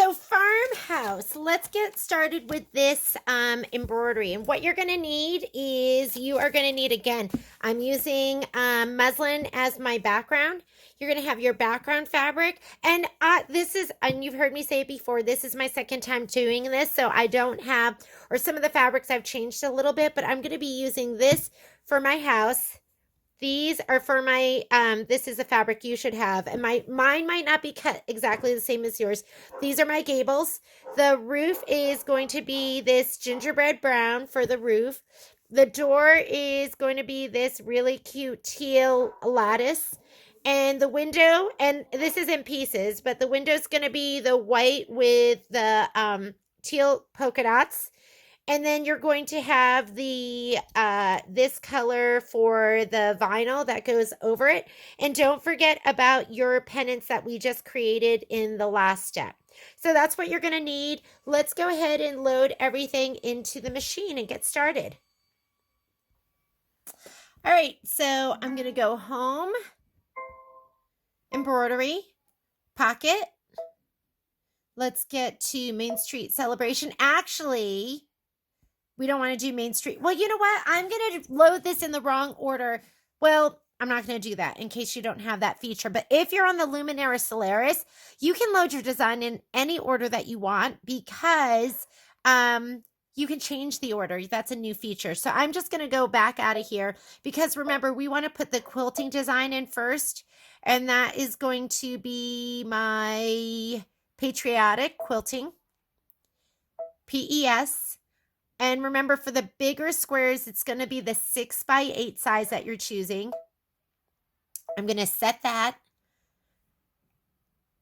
So Farmhouse, let's get started with this embroidery. And what you're going to need is you are going to need, again, I'm using muslin as my background. You're going to have your background fabric. And this is, and you've heard me say it before, this is my second time doing this. So I don't have, or some of the fabrics I've changed a little bit, but I'm going to be using this for my house. These are for my, this is a fabric you should have. And mine might not be cut exactly the same as yours. These are my gables. The roof is going to be this gingerbread brown for the roof. The door is going to be this really cute teal lattice. And the window, and this is in pieces, but the window is going to be the white with the teal polka dots. And then you're going to have the this color for the vinyl that goes over it. And don't forget about your pennants that we just created in the last step. So that's what you're going to need. Let's go ahead and load everything into the machine and get started. All right, so I'm going to go home, embroidery, pocket. Let's get to Main Street Celebration. Actually, we don't want to do Main Street. Well, you know what? I'm going to load this in the wrong order. Well, I'm not going to do that in case you don't have that feature. But if you're on the Luminara Solaris, you can load your design in any order that you want because you can change the order. That's a new feature. So I'm just going to go back out of here because remember, we want to put the quilting design in first. And that is going to be my Patriotic Quilting, PES. And remember, for the bigger squares, it's going to be the 6x8 size that you're choosing. I'm going to set that.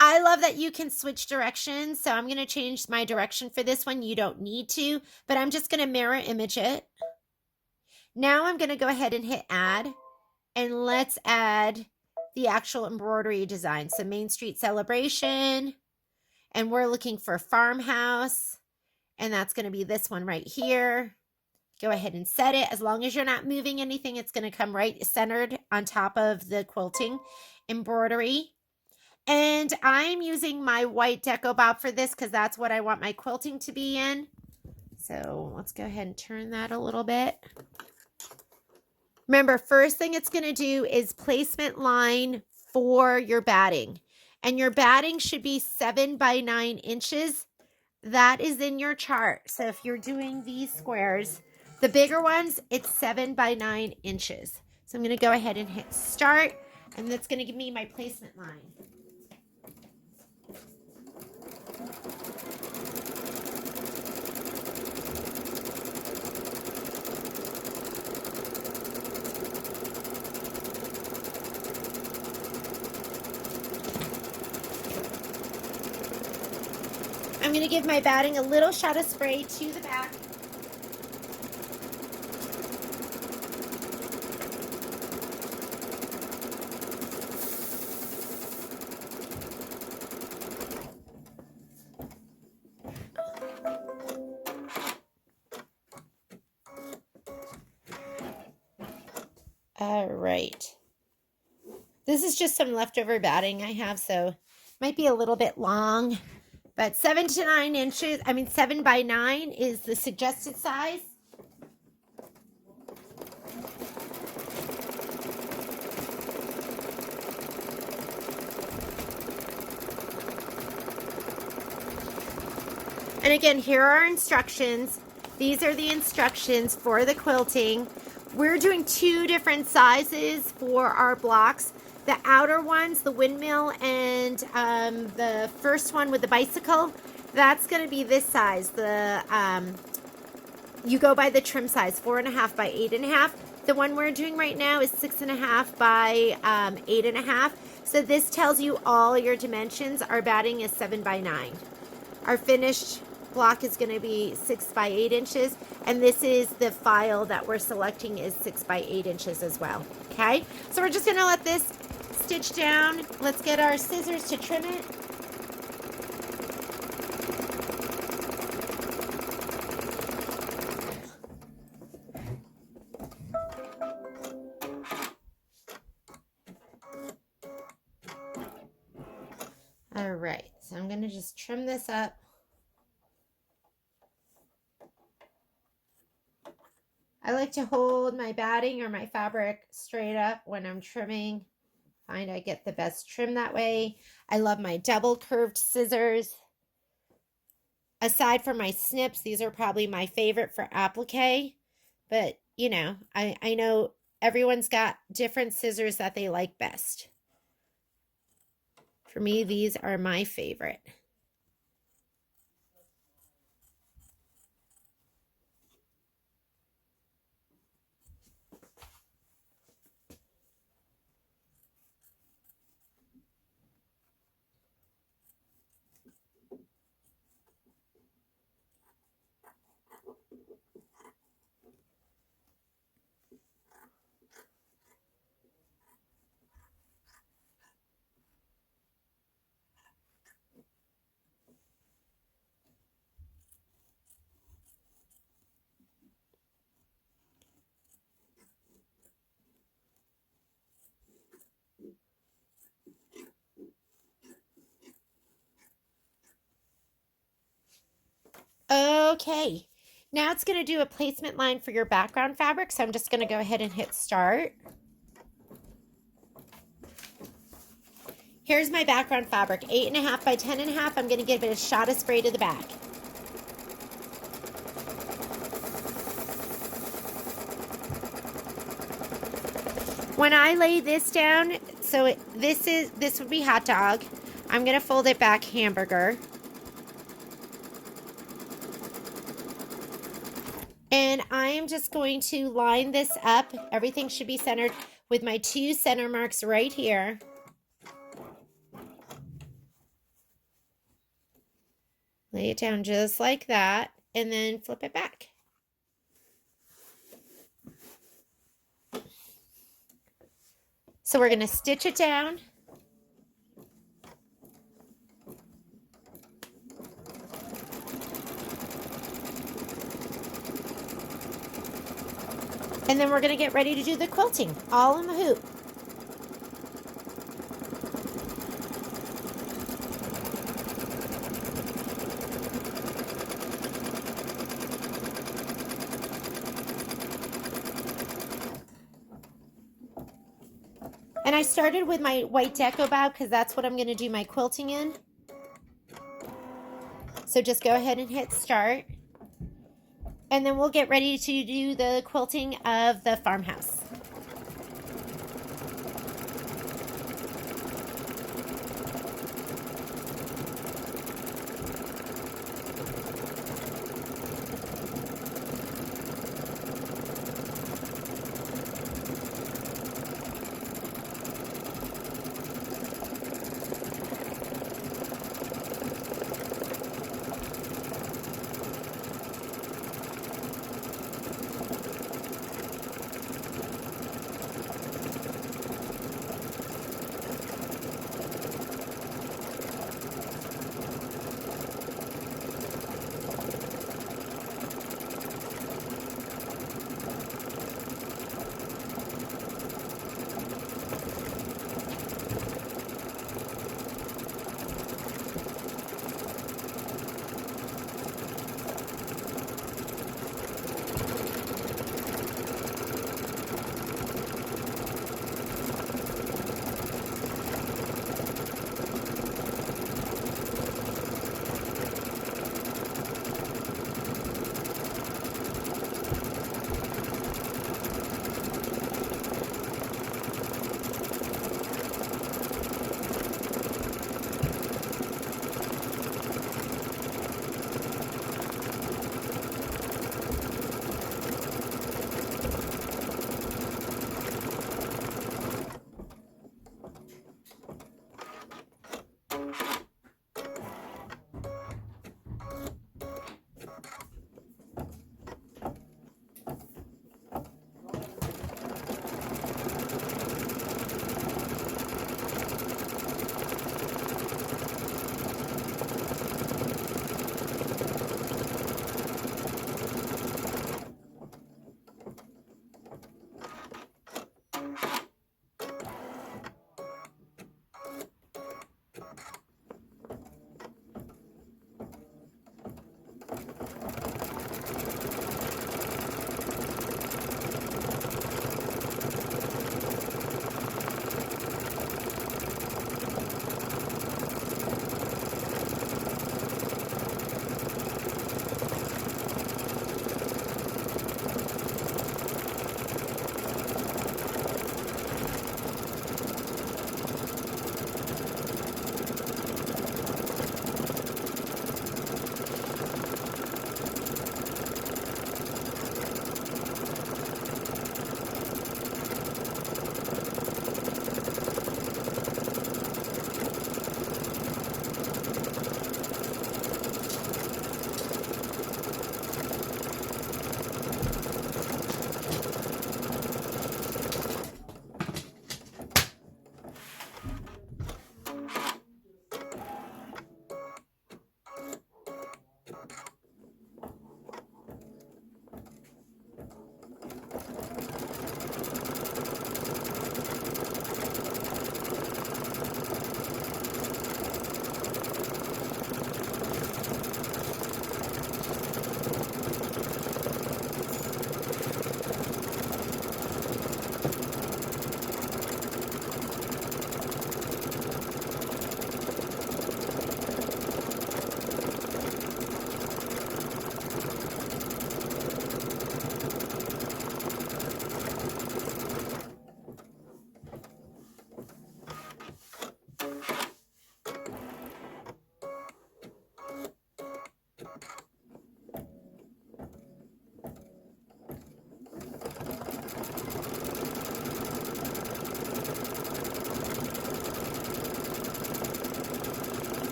I love that you can switch directions. So I'm going to change my direction for this one. You don't need to, but I'm just going to mirror image it. Now I'm going to go ahead and hit add. And let's add the actual embroidery design. So Main Street Celebration. And we're looking for Farmhouse. And that's going to be this one right here. Go ahead and set it. As long as you're not moving anything, it's going to come right centered on top of the quilting embroidery. And I'm using my white deco bob for this because that's what I want my quilting to be in. So let's go ahead and turn that a little bit. Remember, first thing it's going to do is placement line for your batting. And your batting should be 7 by 9 inches. That is in your chart. So if you're doing these squares, the bigger ones, it's 7 by 9 inches. So I'm going to go ahead and hit start, and that's going to give me my placement line. I'm going to give my batting a little shot of spray to the back. All right. This is just some leftover batting I have, so it might be a little bit long. But 7 to 9 inches, 7 by 9 is the suggested size. And again, here are our instructions. These are the instructions for the quilting. We're doing 2 different sizes for our blocks. The outer ones, the windmill, and the first one with the bicycle, that's going to be this size. You go by the trim size, 4.5 by 8.5. The one we're doing right now is 6.5 by 8.5. So this tells you all your dimensions. Our batting is 7 by 9. Our finished block is going to be 6 by 8 inches, and this is the file that we're selecting is 6 by 8 inches as well. Okay, so we're just going to let this stitch down. Let's get our scissors to trim it. All right. right, so I'm going to just trim this up. I like to hold my batting or my fabric straight up when I'm trimming. Find I get the best trim that way. I love my double curved scissors. Aside from my snips, these are probably my favorite for applique. But, you know, I know everyone's got different scissors that they like best. For me, these are my favorite. Okay, now it's going to do a placement line for your background fabric, so I'm just going to go ahead and hit start. Here's my background fabric, 8.5 by 10.5. I'm going to give it a shot of spray to the back. When I lay this down, so this would be hot dog. I'm going to fold it back hamburger. And I am just going to line this up. Everything should be centered with my 2 center marks right here. Lay it down just like that, and then flip it back. So we're going to stitch it down. And then we're going to get ready to do the quilting, all in the hoop. And I started with my white deco bow because that's what I'm going to do my quilting in. So just go ahead and hit start. And then we'll get ready to do the quilting of the farmhouse.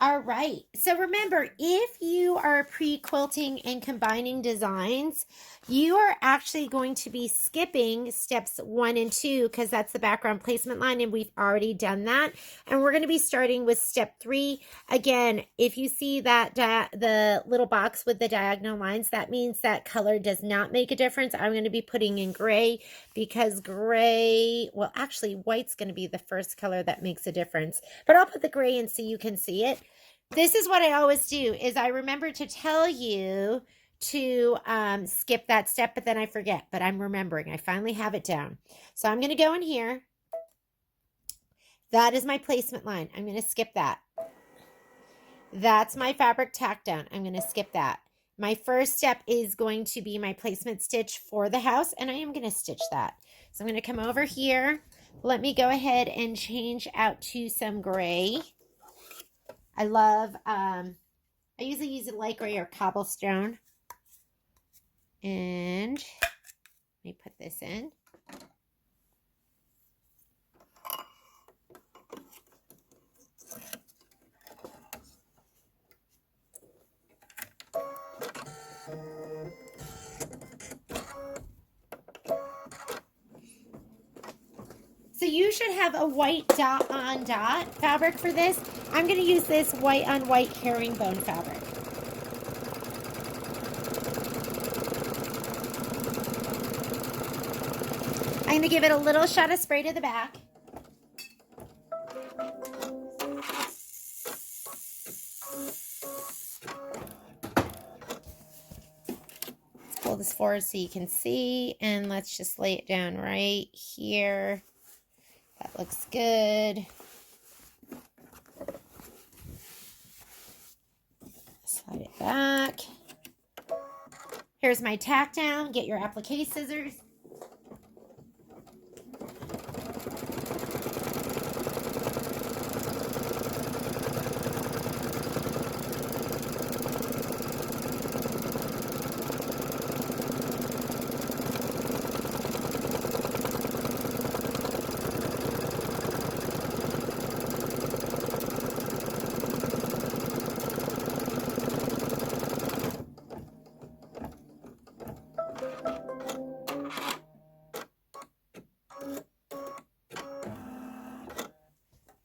All right. So remember, if you are pre-quilting and combining designs, you are actually going to be skipping steps 1 and 2 because that's the background placement line and we've already done that. And we're going to be starting with step 3. Again, if you see that the little box with the diagonal lines, that means that color does not make a difference. I'm going to be putting in gray because gray, well, actually white's going to be the first color that makes a difference. But I'll put the gray in so you can see it. This is what I always do, is I remember to tell you to skip that step, but then I forget, but I'm remembering. I finally have it down. So I'm going to go in here. That is my placement line. I'm going to skip that. That's my fabric tack down. I'm going to skip that. My first step is going to be my placement stitch for the house, and I am going to stitch that. So I'm going to come over here. Let me go ahead and change out to some gray. I love, I usually use a light gray or cobblestone. And let me put this in. So you should have a white dot on dot fabric for this. I'm going to use this white on white herringbone fabric. I'm going to give it a little shot of spray to the back. Let's pull this forward so you can see, and let's just lay it down right here. That looks good. Slide it back. Here's my tack down. Get your applique scissors.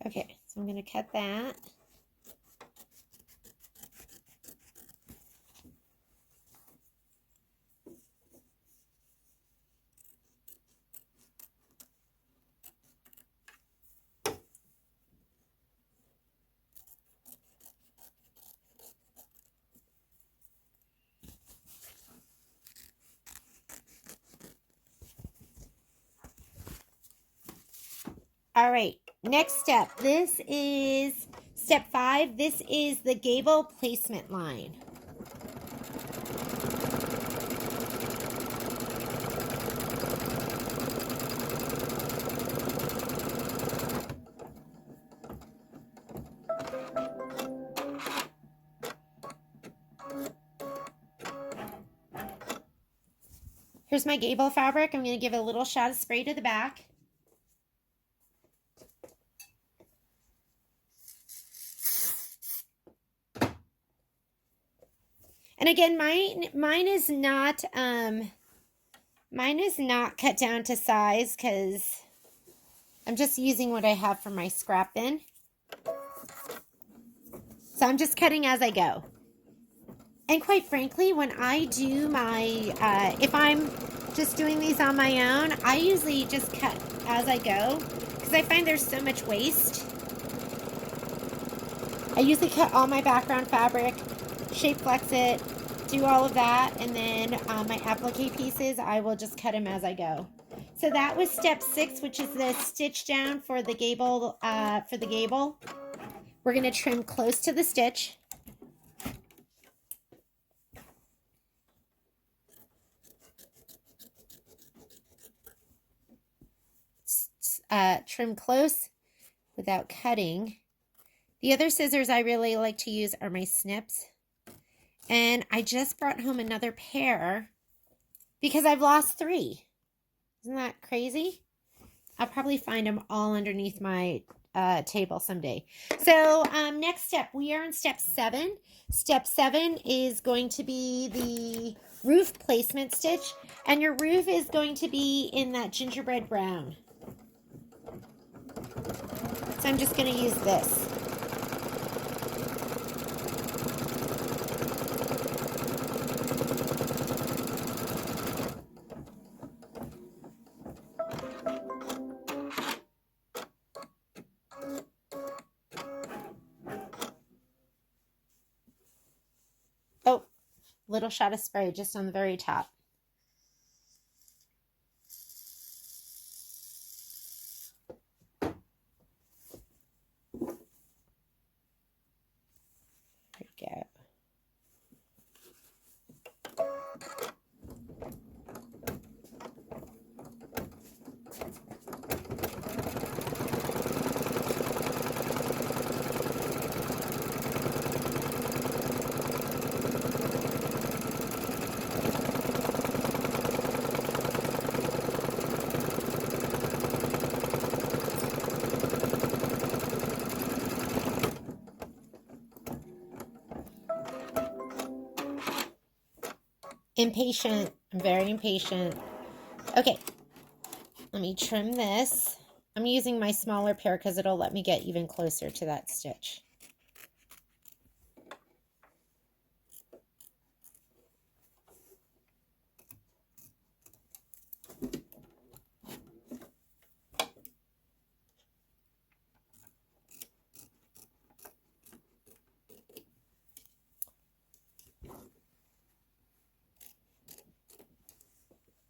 Okay, so I'm going to cut that. All right, next step. This is step 5. This is the gable placement line. Here's my gable fabric. I'm going to give it a little shot of spray to the back. And again, mine is not cut down to size because I'm just using what I have for my scrap bin. So I'm just cutting as I go. And quite frankly, when I do my, if I'm just doing these on my own, I usually just cut as I go because I find there's so much waste. I usually cut all my background fabric, shape flex it, do all of that, and then my applique pieces, I will just cut them as I go. So that was step 6, which is the stitch down for the gable. We're going to trim close to the stitch. Trim close without cutting. The other scissors I really like to use are my snips. And I just brought home another pair because I've lost 3. Isn't that crazy? I'll probably find them all underneath my table someday. So next step, we are on step 7. Step 7 is going to be the roof placement stitch, and your roof is going to be in that gingerbread brown. So I'm just going to use this. Oh, little shot of spray just on the very top. There we go. Impatient. I'm very impatient. Okay, let me trim this. I'm using my smaller pair because it'll let me get even closer to that stitch.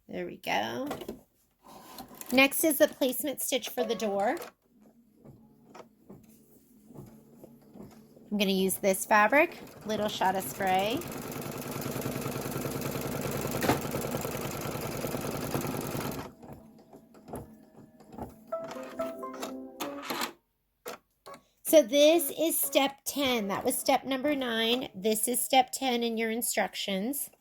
There we go. Next is the placement stitch for the door. I'm going to use this fabric, little shot of spray. So this is step 10. That was step number 9. This is step 10 in your instructions.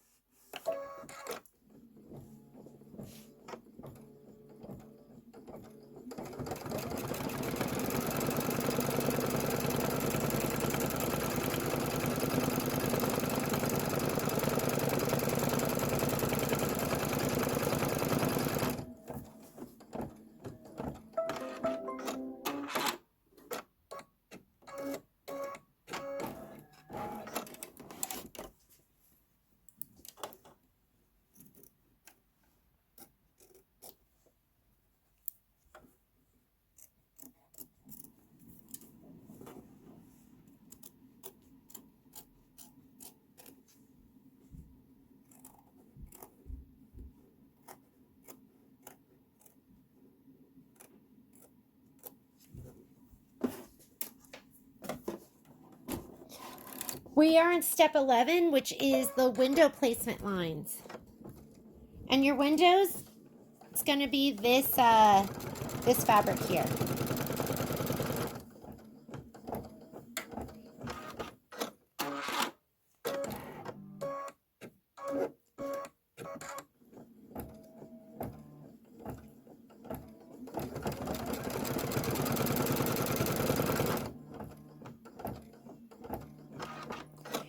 We are in step 11, which is the window placement lines. And your windows, it's going to be this this fabric here.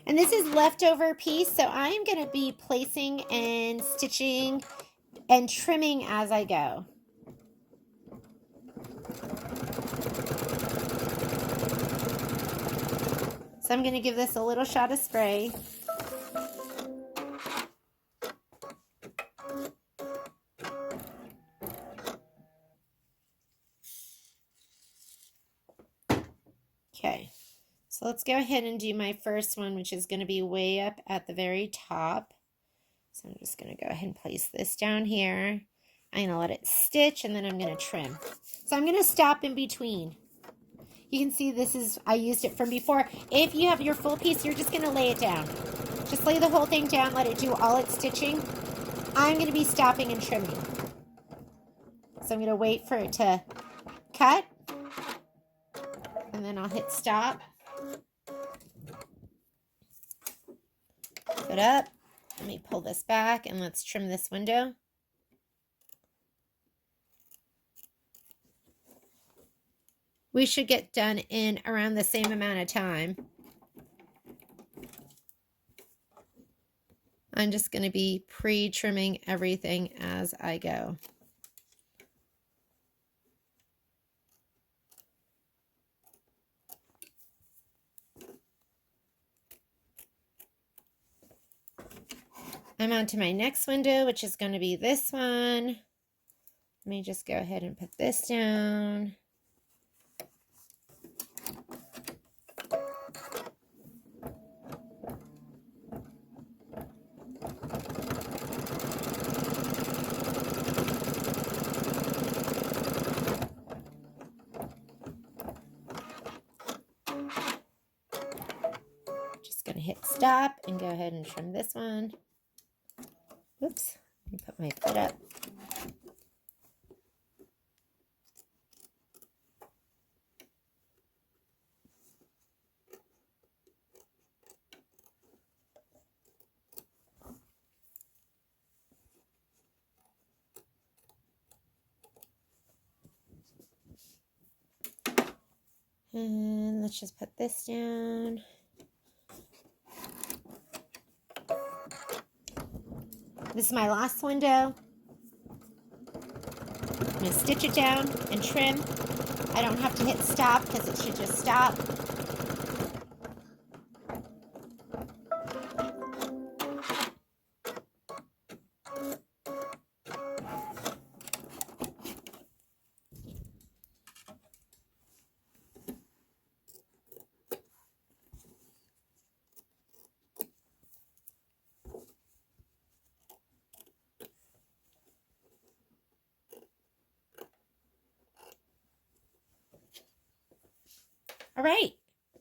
And this is leftover piece, so I am going to be placing and stitching and trimming as I go. So I'm going to give this a little shot of spray. Okay. So let's go ahead and do my first one, which is going to be way up at the very top. So I'm just going to go ahead and place this down here. I'm going to let it stitch, and then I'm going to trim. So I'm going to stop in between. You can see this is, I used it from before. If you have your full piece, you're just going to lay it down. Just lay the whole thing down, let it do all its stitching. I'm going to be stopping and trimming. So I'm going to wait for it to cut. And then I'll hit stop. Put up. Let me pull this back and let's trim this window. We should get done in around the same amount of time. I'm just going to be pre-trimming everything as I go. I'm on to my next window, which is going to be this one. Let me just go ahead and put this down. Just going to hit stop and go ahead and trim this one. Oops, let me put my foot up. And let's just put this down. This is my last window. I'm going to stitch it down and trim. I don't have to hit stop because it should just stop. All right,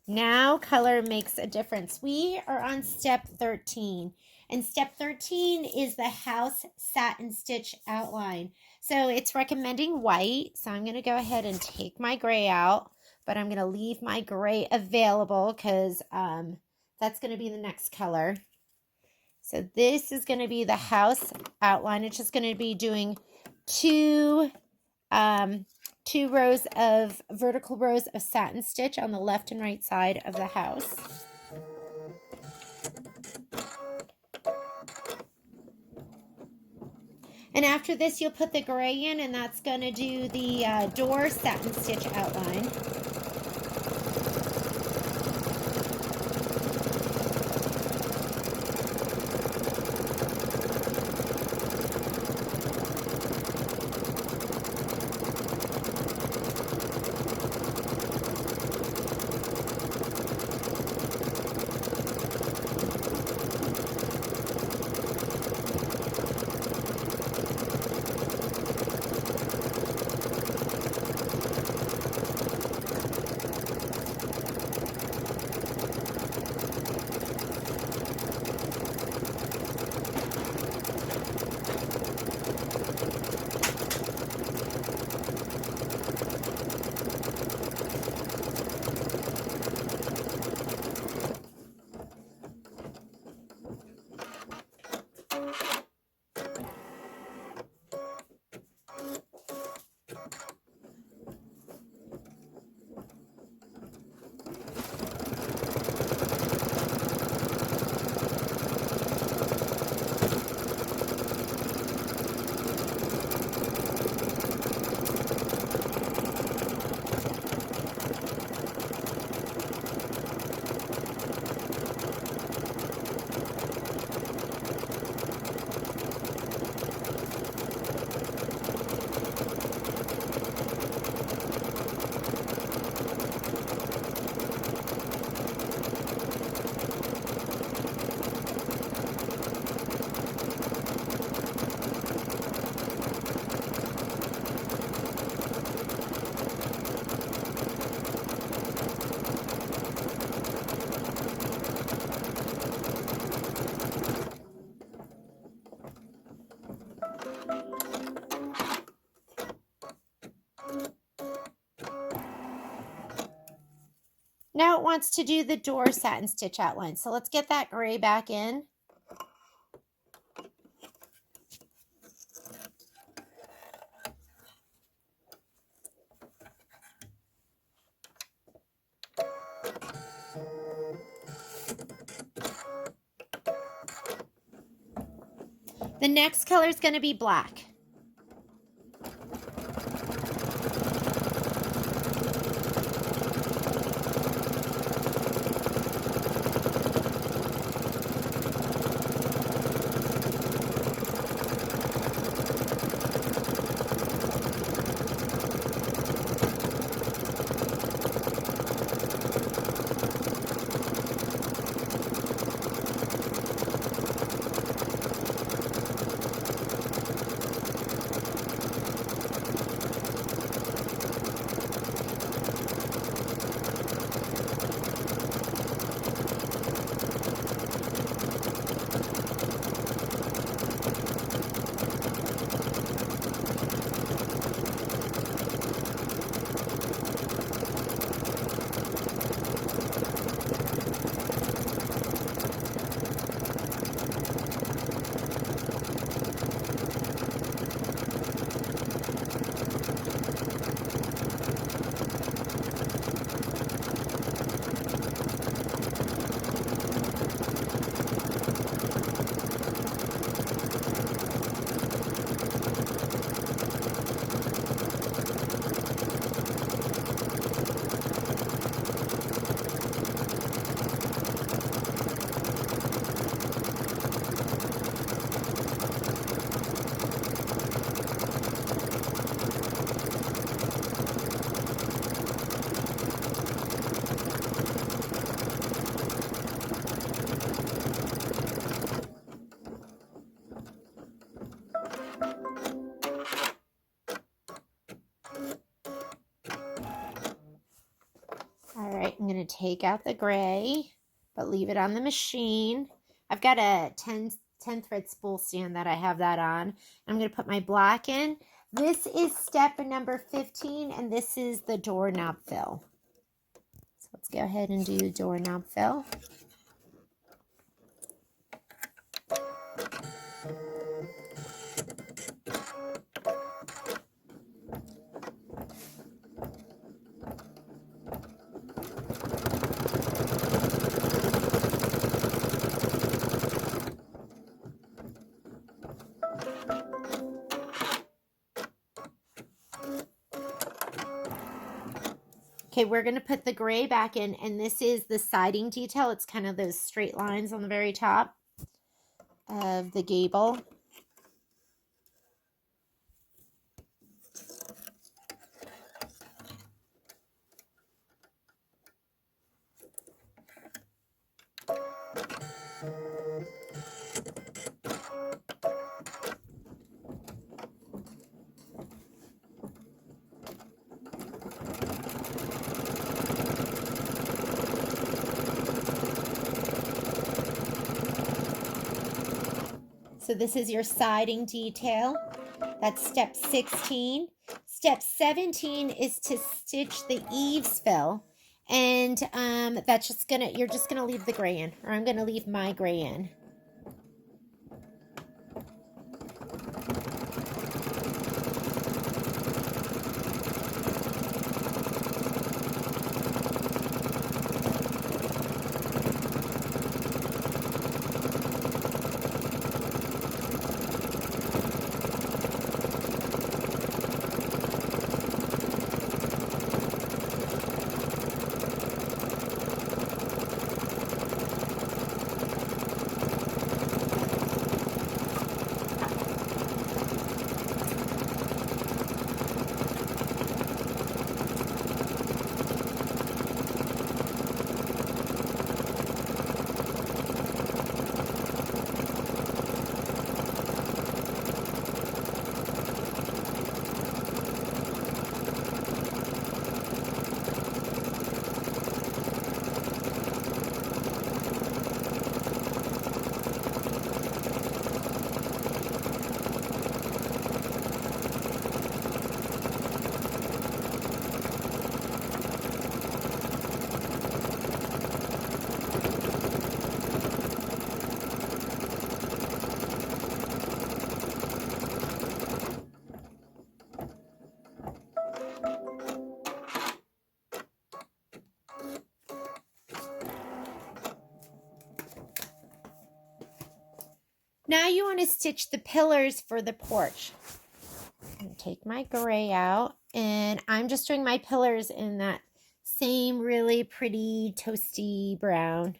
now color makes a difference. We are on step 13, and step 13 is the house satin stitch outline. So it's recommending white, so I'm going to go ahead and take my gray out, but I'm going to leave my gray available because that's going to be the next color. So this is going to be the house outline. It's just going to be doing two rows of vertical rows of satin stitch on the left and right side of the house. And after this, you'll put the gray in, and that's going to do the door satin stitch outline. Now it wants to do the door satin stitch outline. So let's get that gray back in. The next color is going to be black. All right, I'm going to take out the gray, but leave it on the machine. I've got a 10 thread spool stand that I have that on. I'm going to put my black in. This is step number 15, and this is the doorknob fill. So let's go ahead and do doorknob fill. Okay, we're going to put the gray back in, and this is the siding detail. It's kind of those straight lines on the very top of the gable. So this is your siding detail. That's step 16. Step 17 is to stitch the eaves fill. And that's just you're just gonna leave the gray in, or I'm gonna leave my gray in. Now you want to stitch the pillars for the porch. I'm going to take my gray out, and I'm just doing my pillars in that same really pretty toasty brown.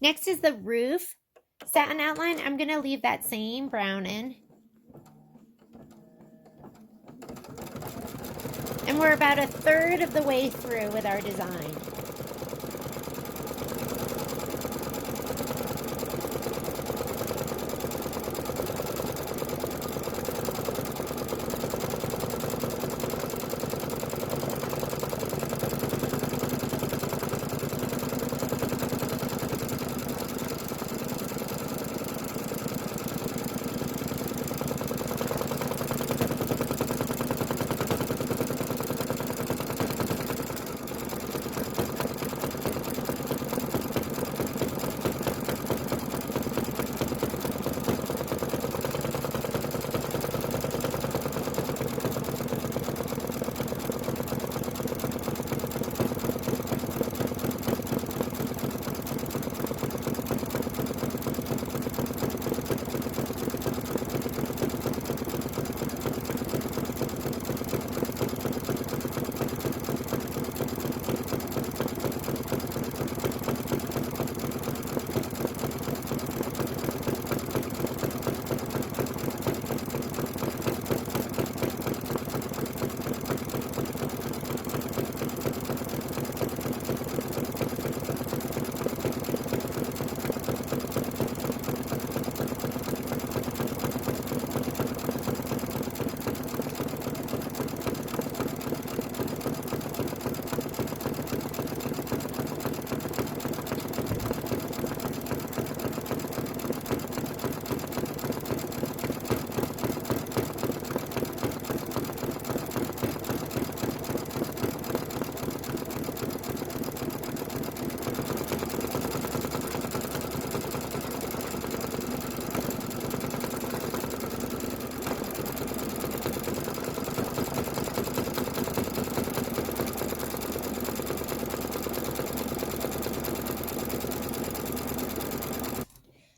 Next is the roof satin outline. I'm going to leave that same brown in. And we're about a third of the way through with our design.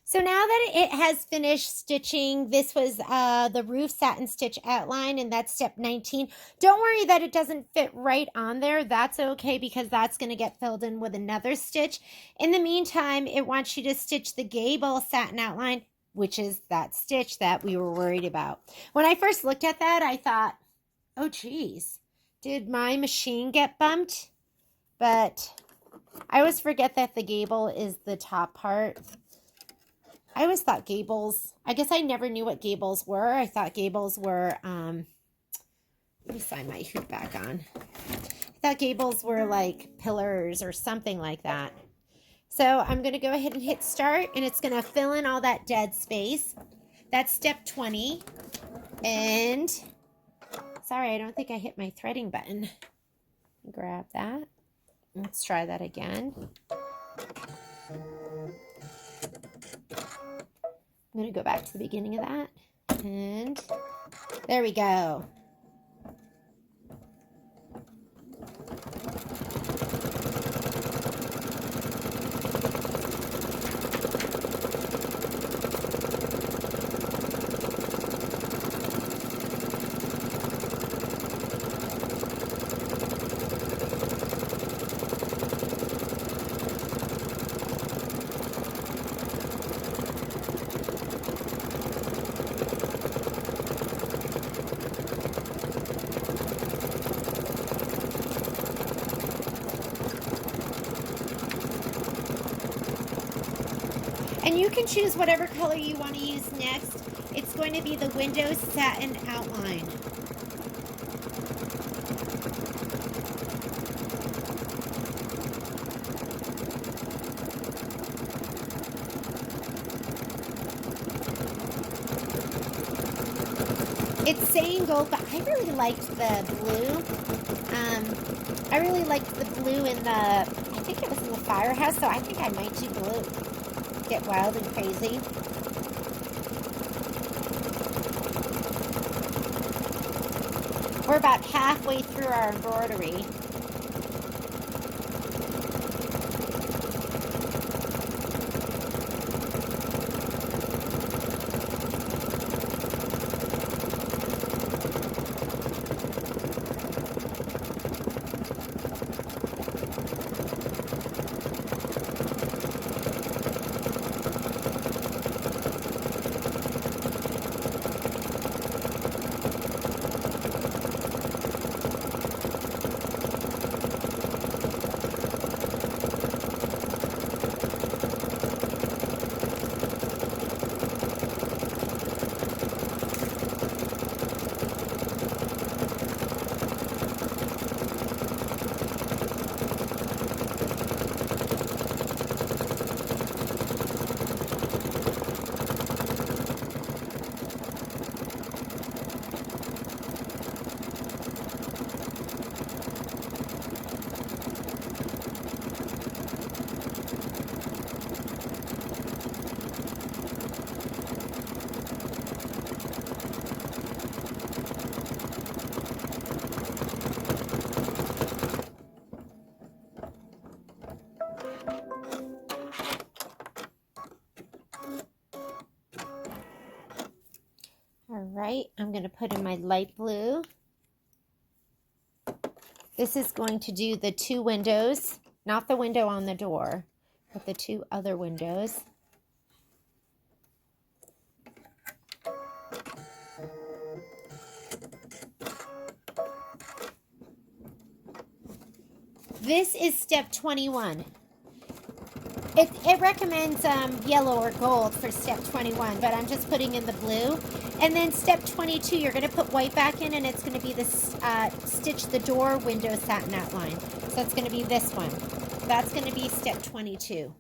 So now that it has finished stitching, this was the roof satin stitch outline, and that's step 19. Don't worry that it doesn't fit right on there. That's okay, because that's going to get filled in with another stitch. In the meantime, it wants you to stitch the gable satin outline which is that stitch that we were worried about. When I first looked at that, I thought, oh geez, did my machine get bumped? But I always forget that the gable is the top part. I always thought gables, I guess I never knew what gables were. I thought gables were, let me slide my hoop back on. I thought gables were like pillars or something like that. So I'm going to go ahead and hit start, and it's going to fill in all that dead space. That's step 20. And sorry, I don't think I hit my threading button. Grab that. Let's try that again. I'm going to go back to the beginning of that, and there we go. And you can choose whatever color you want to use next. It's going to be the window satin outline. It's saying gold, but I really liked the blue. I really liked the blue in the, I think it was in the Firehouse, so I think I might do blue. Get wild and crazy. We're about halfway through our embroidery. Right, I'm going to put in my light blue. This is going to do the two windows, not the window on the door, but the two other windows. This is step 21. It recommends yellow or gold for step 21, but I'm just putting in the blue. And then step 22, you're going to put white back in, and it's going to be the stitch the door window satin outline. So it's going to be this one. That's going to be step 22.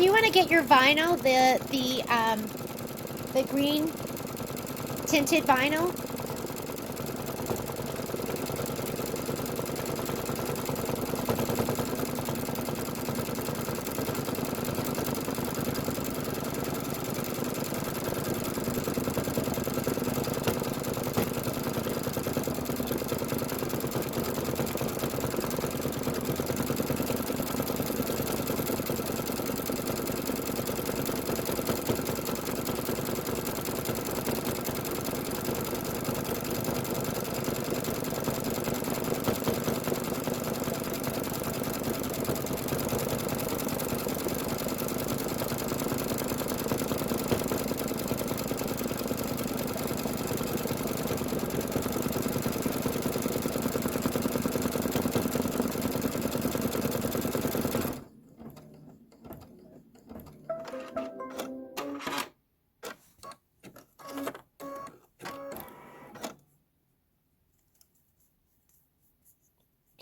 you want to get your vinyl, the green tinted vinyl.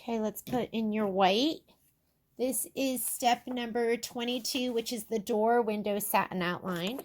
Okay, let's put in your white. This is step number 22, which is the door window satin outline.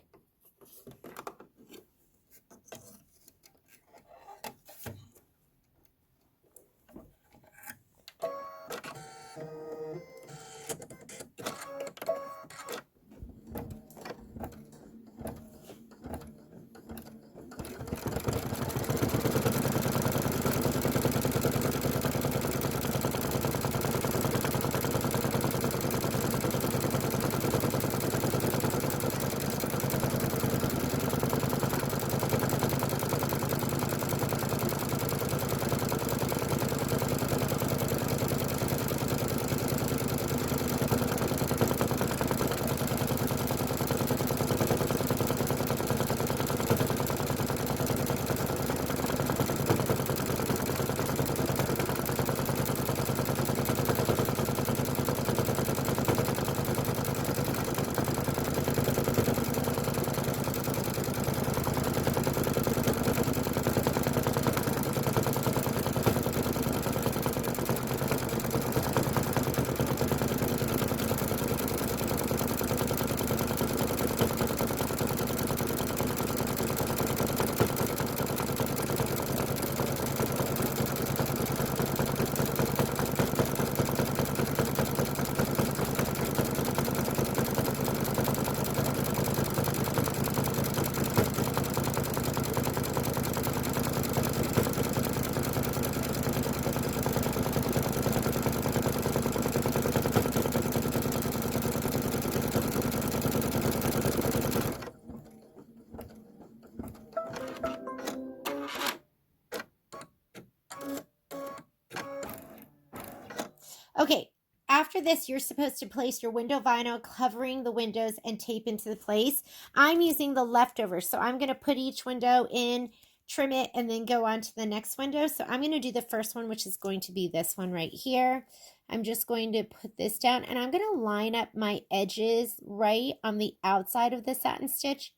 Okay, after this, you're supposed to place your window vinyl covering the windows and tape into the place. I'm using the leftovers, so I'm going to put each window in, trim it, and then go on to the next window. So I'm going to do the first one, which is going to be this one right here. I'm just going to put this down, and I'm going to line up my edges right on the outside of the satin stitch.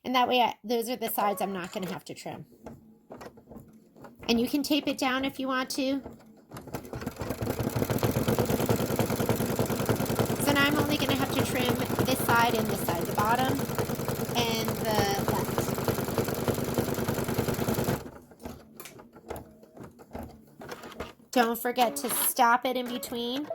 And that way, those are the sides I'm not going to have to trim. And you can tape it down if you want to. So now I'm only going to have to trim this side and this side, the bottom and the left. Don't forget to stop it in between.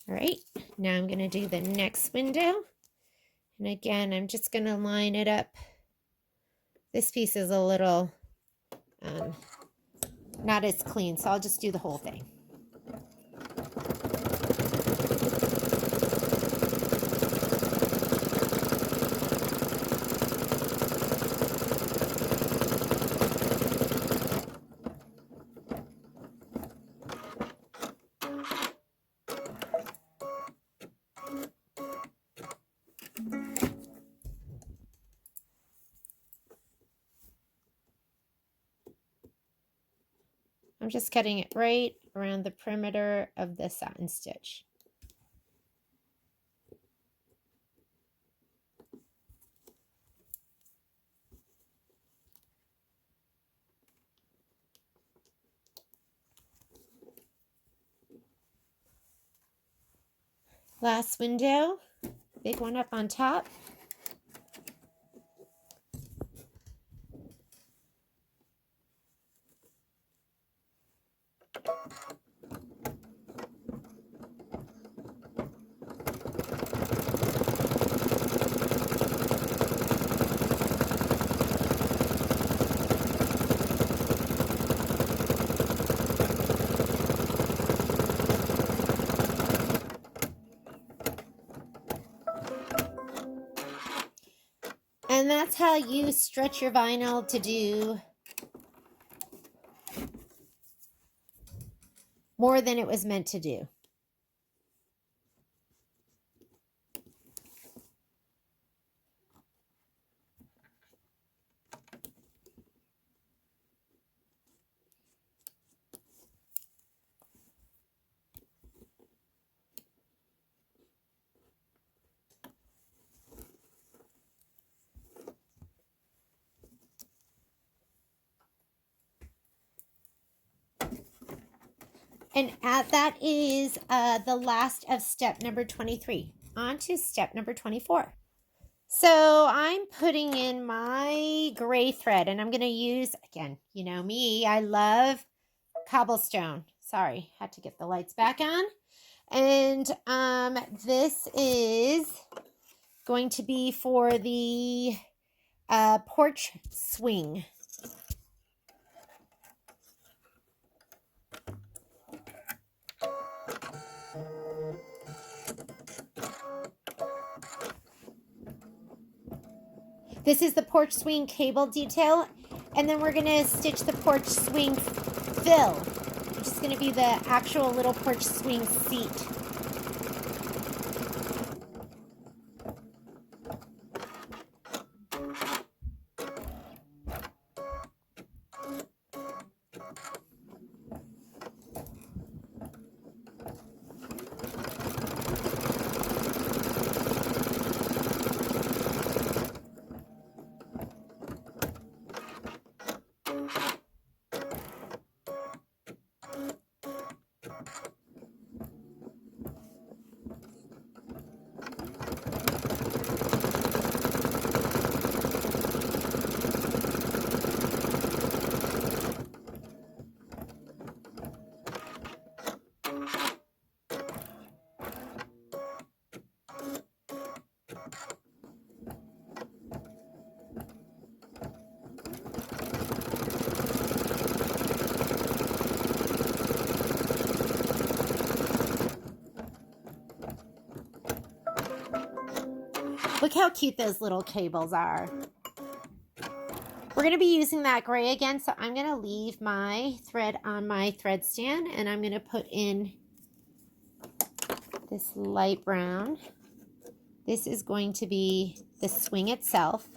All right, now I'm going to do the next window. And again, I'm just going to line it up. This piece is a little not as clean, so I'll just do the whole thing. I'm just cutting it right around the perimeter of the satin stitch. Glass window, big one up on top. And that's how you stretch your vinyl to do more than it was meant to do. And that is the last of step number 23. On to step number 24. So I'm putting in my gray thread, and I'm going to use, again, you know me, I love cobblestone. Sorry, had to get the lights back on. And this is going to be for the porch swing. This is the porch swing cable detail, and then we're going to stitch the porch swing fill, which is going to be the actual little porch swing seat. Look how cute those little cables are. We're going to be using that gray again, so I'm going to leave my thread on my thread stand, and I'm going to put in this light brown. This is going to be the swing itself.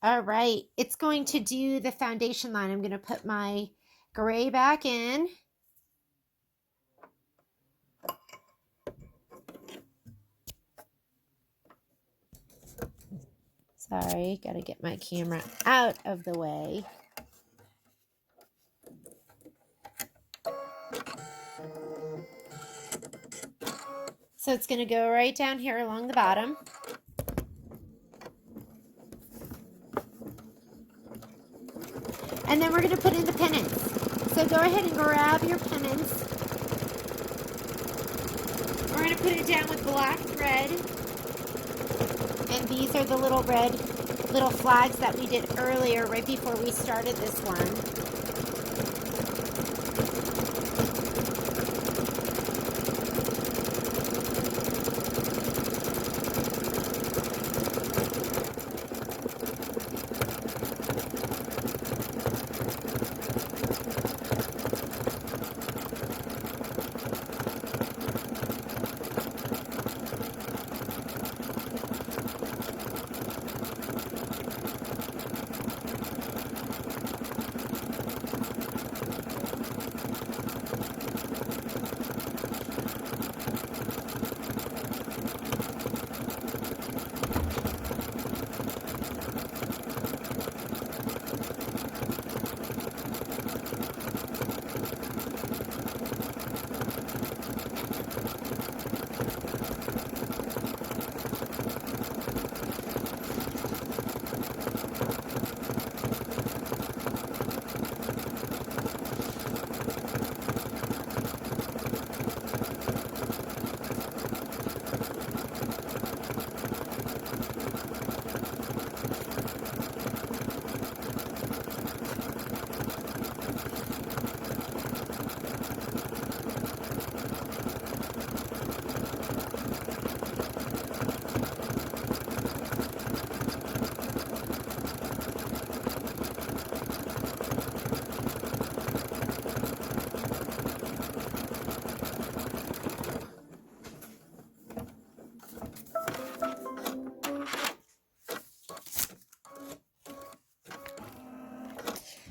All right, it's going to do the foundation line. I'm going to put my gray back in. Sorry, got to get my camera out of the way. So it's going to go right down here along the bottom. And then we're going to put in the pennants. So go ahead and grab your pennants. We're going to put it down with black thread. And these are the little red little flags that we did earlier right before we started this one.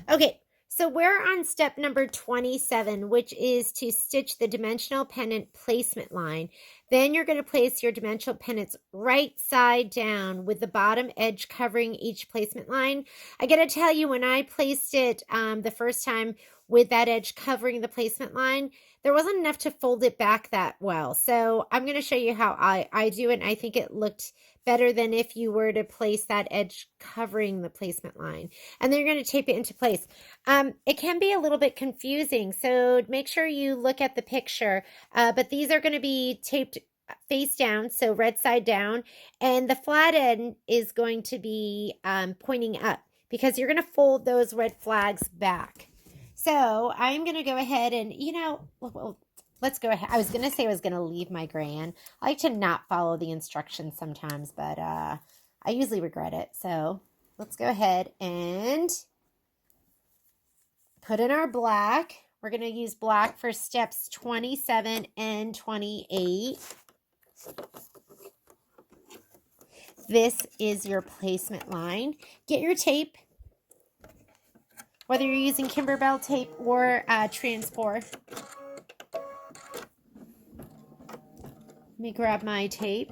Okay, so we're on step number 27, which is to stitch the dimensional pennant placement line. Then you're going to place your dimensional pennants right side down with the bottom edge covering each placement line. I got to tell you, when I placed it the first time with that edge covering the placement line, there wasn't enough to fold it back that well. So I'm going to show you how I do it, and I think it looked better than if you were to place that edge covering the placement line. And then you're going to tape it into place. It can be a little bit confusing, so make sure you look at the picture. But these are going to be taped face down, so red side down, and the flat end is going to be pointing up because you're going to fold those red flags back. So I'm going to go ahead and, well, let's go ahead. I was going to say I was going to leave my gray in. I like to not follow the instructions sometimes, but I usually regret it. So let's go ahead and put in our black. We're going to use black for steps 27 and 28. This is your placement line. Get your tape, whether you're using Kimberbell tape or transport. Let me grab my tape.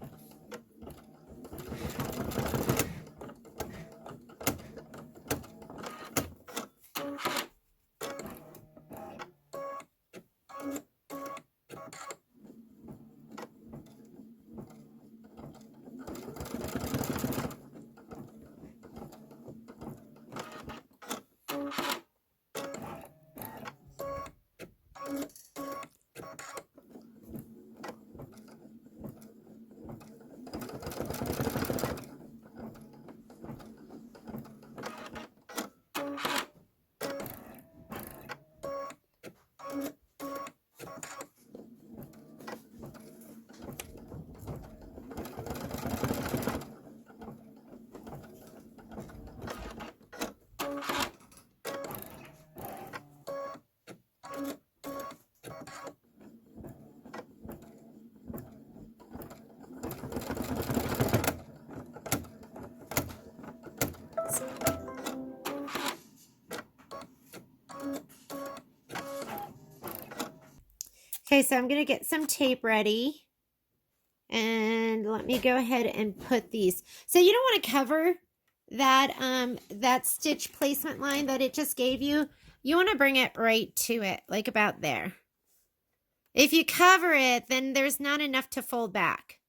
Okay, so I'm going to get some tape ready. And let me go ahead and put these. So you don't want to cover that stitch placement line that it just gave you. You want to bring it right to it, like about there. If you cover it, then there's not enough to fold back.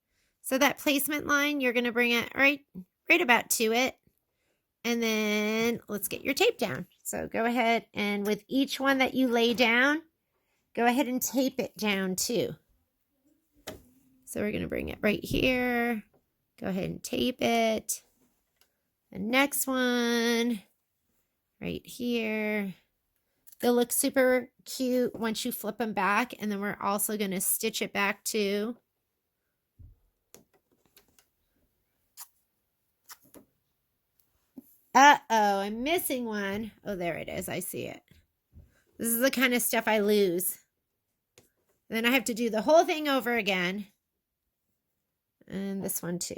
So that placement line, you're going to bring it right about to it. And then let's get your tape down. So go ahead and with each one that you lay down, go ahead and tape it down too. So we're going to bring it right here. Go ahead and tape it. The next one right here. They'll look super cute once you flip them back. And then we're also going to stitch it back too. Uh-oh, I'm missing one. Oh, there it is. I see it. This is the kind of stuff I lose. Then I have to do the whole thing over again. And this one too.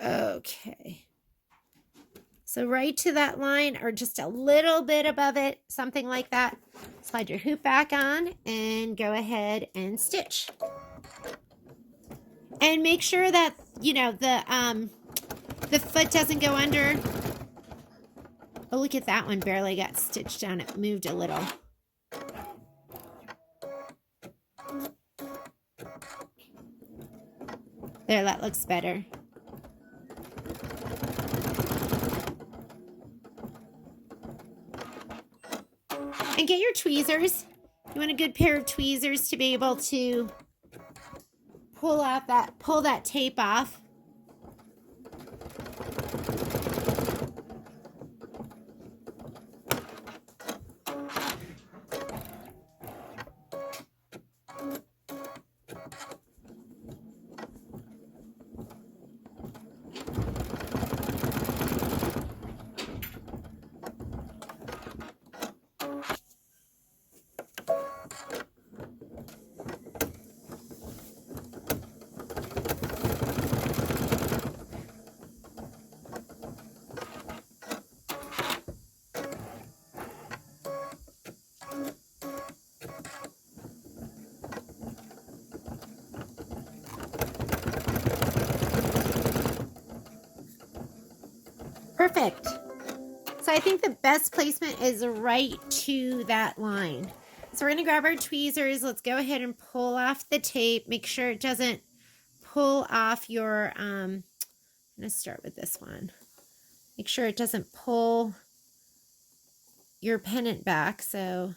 Okay. So right to that line or just a little bit above it, something like that. Slide your hoop back on and go ahead and stitch. And make sure that, you know, the foot doesn't go under. Oh, look at that one. Barely got stitched down. It moved a little. There, that looks better. And get your tweezers. You want a good pair of tweezers to be able to pull that tape off. Perfect. So I think the best placement is right to that line. So we're going to grab our tweezers. Let's go ahead and pull off the tape. Make sure it doesn't pull off your, I'm going to start with this one. Make sure it doesn't pull your pennant back. So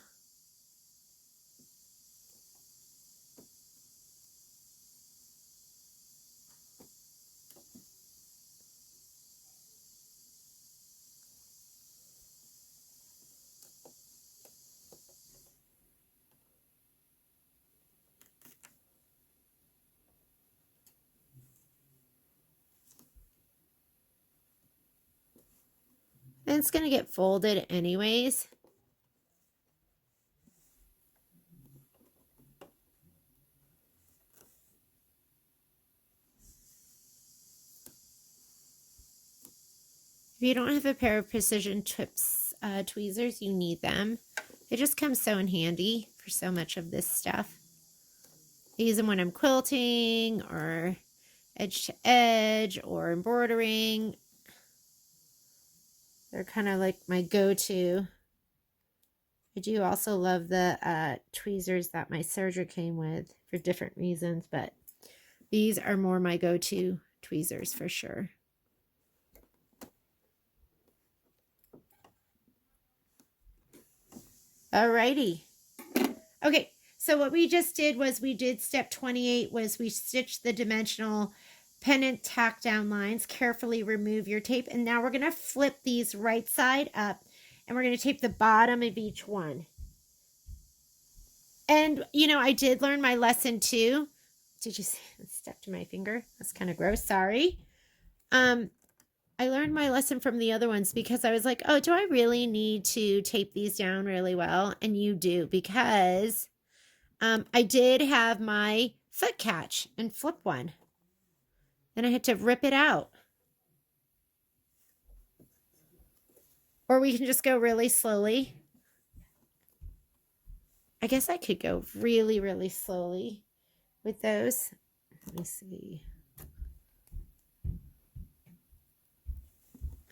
and it's going to get folded anyways. If you don't have a pair of precision tweezers, you need them. They just come so in handy for so much of this stuff. I use them when I'm quilting or edge to edge or embroidering. They're kind of like my go-to. I do also love the tweezers that my serger came with for different reasons, but these are more my go-to tweezers for sure. Alrighty. Okay, so what we just did was we did step 28 was we stitched the dimensional pennant tack down lines. Carefully remove your tape. And now we're going to flip these right side up and we're going to tape the bottom of each one. And, you know, I did learn my lesson too. Did you see it stuck to my finger? That's kind of gross. Sorry. I learned my lesson from the other ones because I was like, oh, do I really need to tape these down really well? And you do, because I did have my foot catch and flip one. Then I had to rip it out. Or we can just go really slowly. I guess I could go really, really slowly with those. Let me see.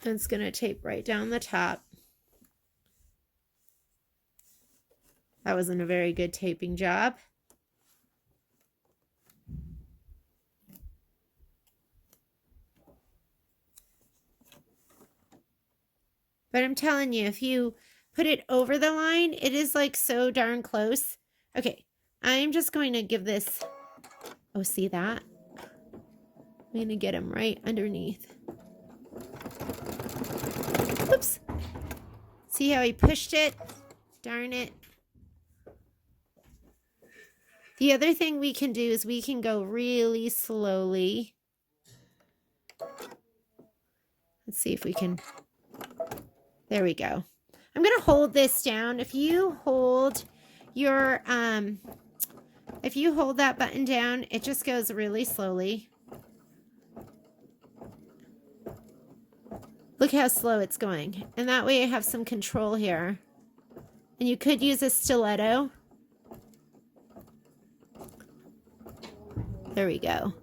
And it's going to tape right down the top. That wasn't a very good taping job. But I'm telling you, if you put it over the line, it is like so darn close. Okay, I'm just going to give this, oh, see that? I'm going to get him right underneath. Oops. See how he pushed it? Darn it. The other thing we can do is we can go really slowly. Let's see if we can. There we go. I'm going to hold this down. If you hold your, if you hold that button down, it just goes really slowly. Look how slow it's going. And that way I have some control here. And you could use a stiletto. There we go.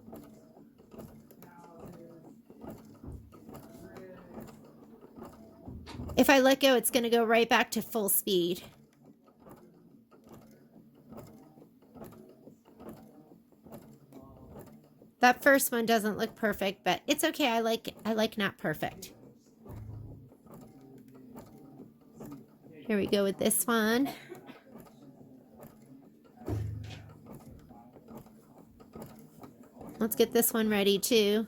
If I let go, it's going to go right back to full speed. That first one doesn't look perfect, but it's okay. I like not perfect. Here we go with this one. Let's get this one ready too.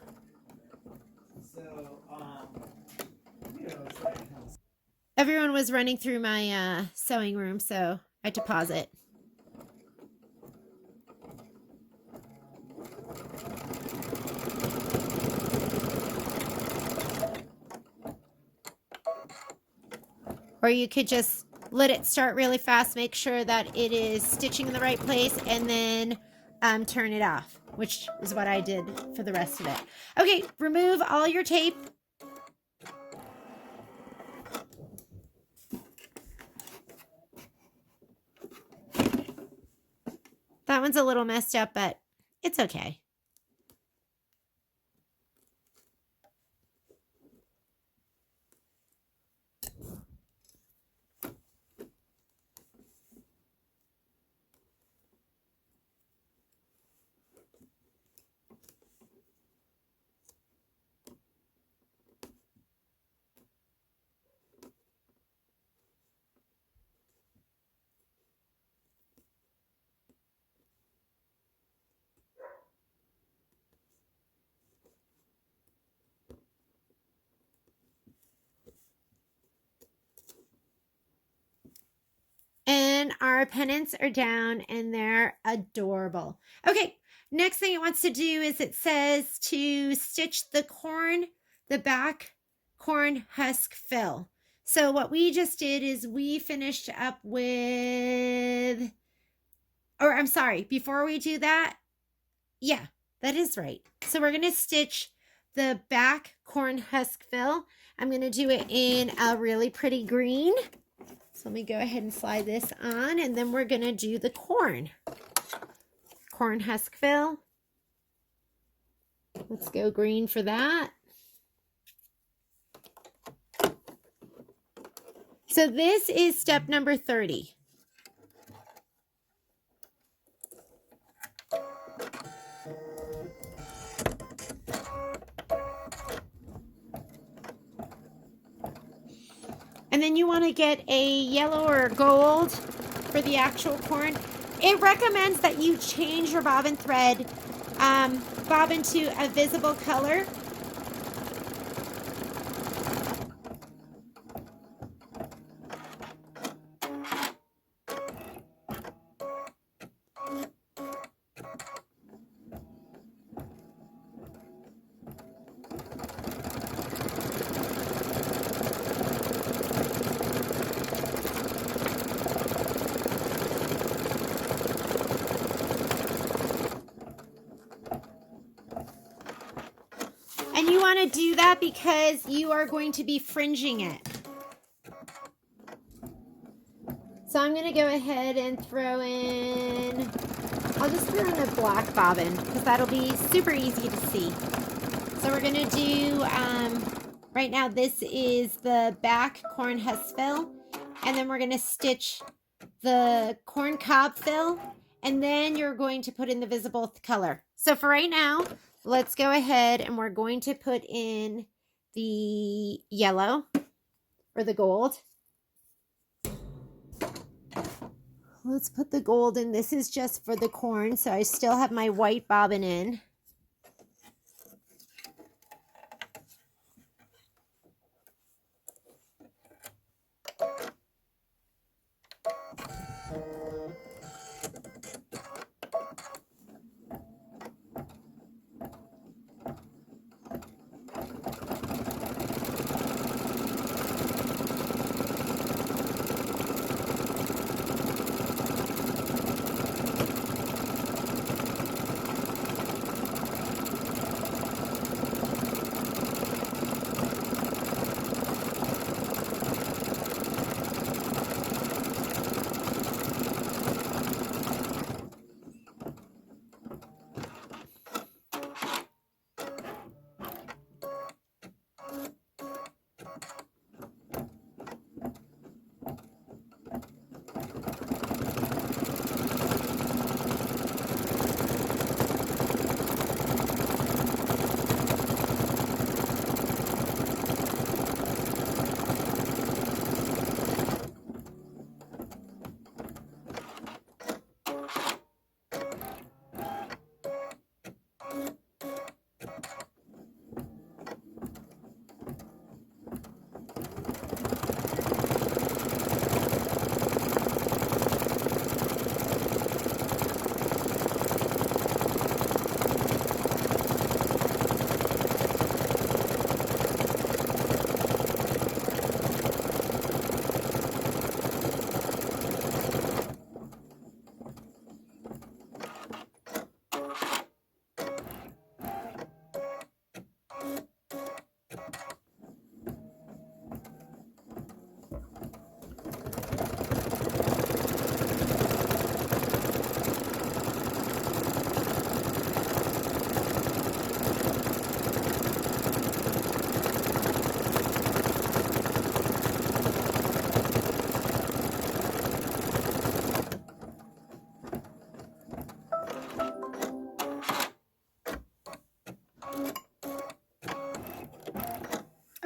Everyone was running through my sewing room, so I had to pause it. Or you could just let it start really fast, make sure that it is stitching in the right place, and then turn it off, which is what I did for the rest of it. Okay, remove all your tape. That one's a little messed up, but it's okay. And our pennants are down and they're adorable. Okay, next thing it wants to do is it says to stitch the corn, the back corn husk fill. So what we just did is we finished up with, or I'm sorry, before we do that, yeah, that is right. So we're going to stitch the back corn husk fill. I'm going to do it in a really pretty green. So let me go ahead and slide this on, and then we're going to do the corn husk fill. Let's go green for that. So this is step number 30. And then you want to get a yellow or gold for the actual corn. It recommends that you change your bobbin thread, bobbin to a visible color. And you want to do that because you are going to be fringing it. So I'm going to go ahead and throw in, I'll just throw in a black bobbin because that'll be super easy to see. So we're going to do, right now this is the back corn husk fill, and then we're going to stitch the corn cob fill, and then you're going to put in the visible color. So for right now, let's go ahead and we're going to put in the yellow or the gold. Let's put the gold in. This is just for the corn, so I still have my white bobbin in.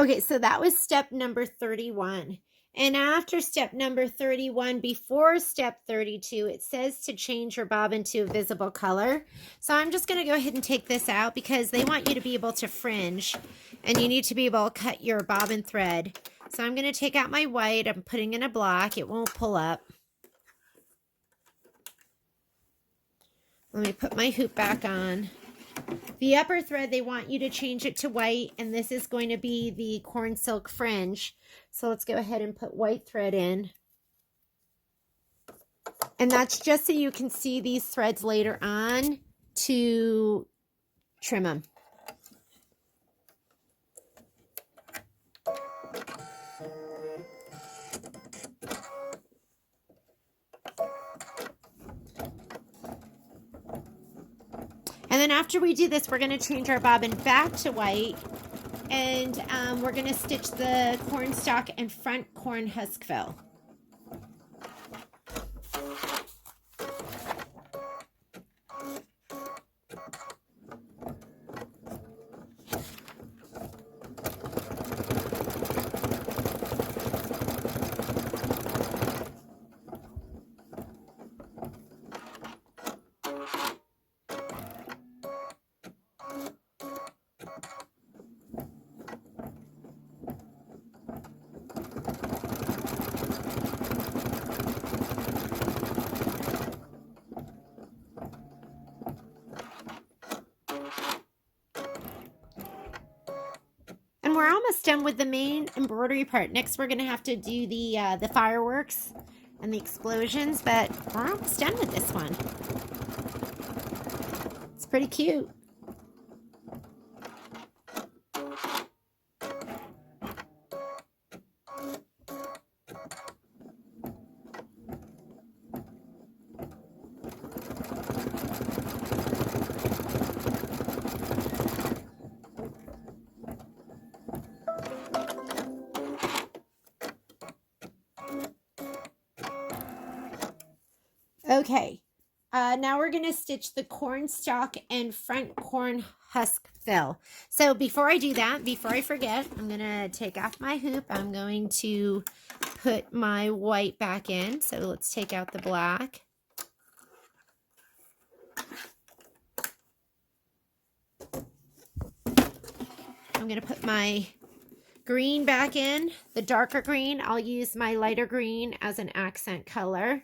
Okay, so that was step number 31. And after step number 31, before step 32, it says to change your bobbin to a visible color. So I'm just going to go ahead and take this out because they want you to be able to fringe and you need to be able to cut your bobbin thread. So I'm going to take out my white. I'm putting in a black. It won't pull up. Let me put my hoop back on. The upper thread, they want you to change it to white, and this is going to be the corn silk fringe. So let's go ahead and put white thread in. And that's just so you can see these threads later on to trim them. And then after we do this, we're going to change our bobbin back to white, and we're going to stitch the corn stalk and front corn husk fill. We're almost done with the main embroidery part. Next, we're going to have to do the fireworks and the explosions, but we're almost done with this one. It's pretty cute. Okay, now we're going to stitch the corn stalk and front corn husk fill. So before I do that, before I forget, I'm going to take off my hoop. I'm going to put my white back in. So let's take out the black. I'm going to put my green back in, the darker green. I'll use my lighter green as an accent color.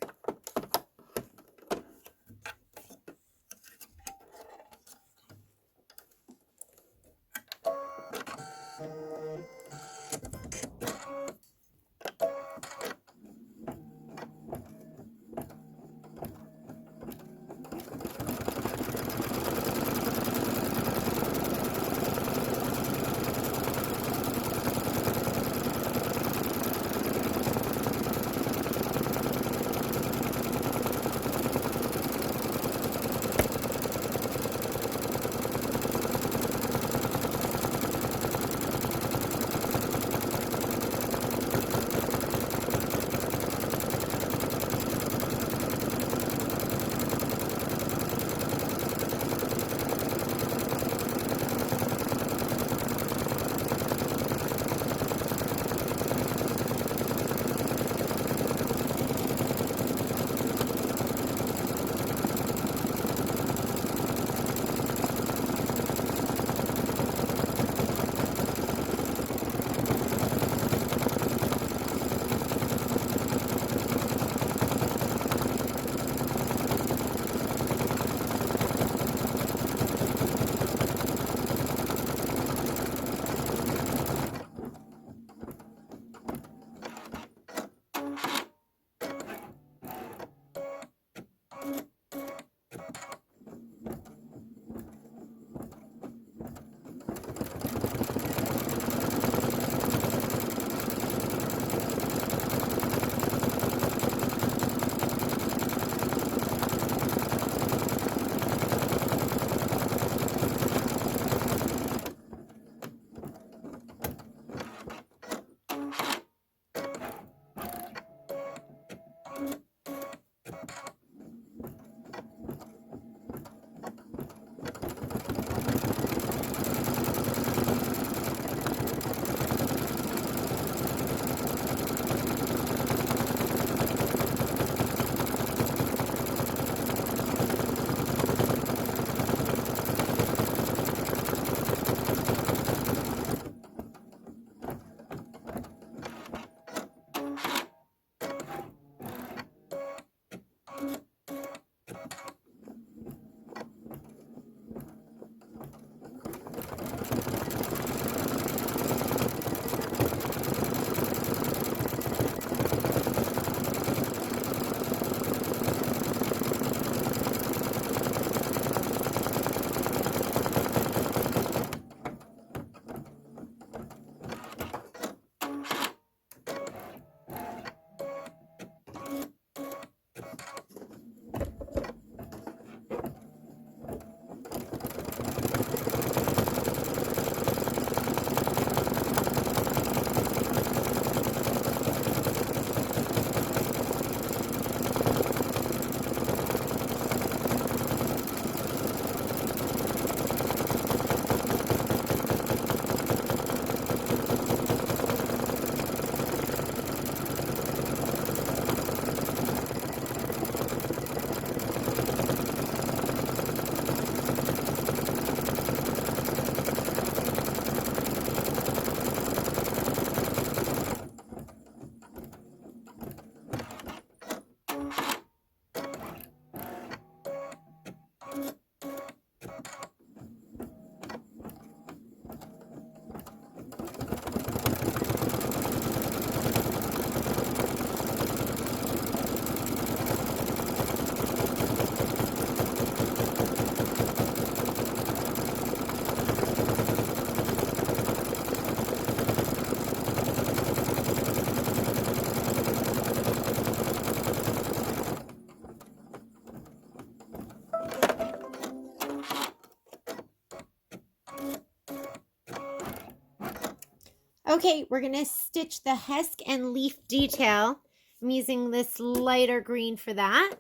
Okay, we're going to stitch the husk and leaf detail. I'm using this lighter green for that.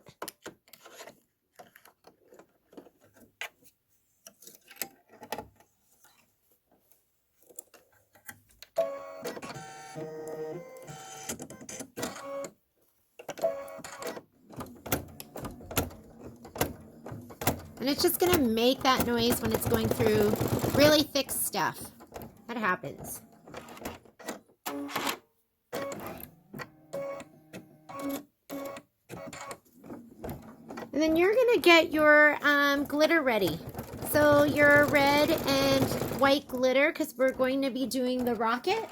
And it's just going to make that noise when it's going through really thick stuff. That happens. And then you're going to get your glitter ready. So your red and white glitter, because we're going to be doing the rocket.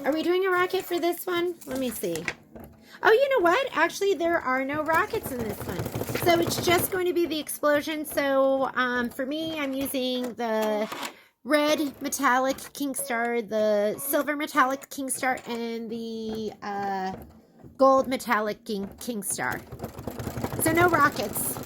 Are we doing a rocket for this one? Let me see. Oh, you know what? Actually, there are no rockets in this one. So it's just going to be the explosion. So for me, I'm using the red metallic King Star, the silver metallic King Star, and the gold metallic King Star. So no rockets.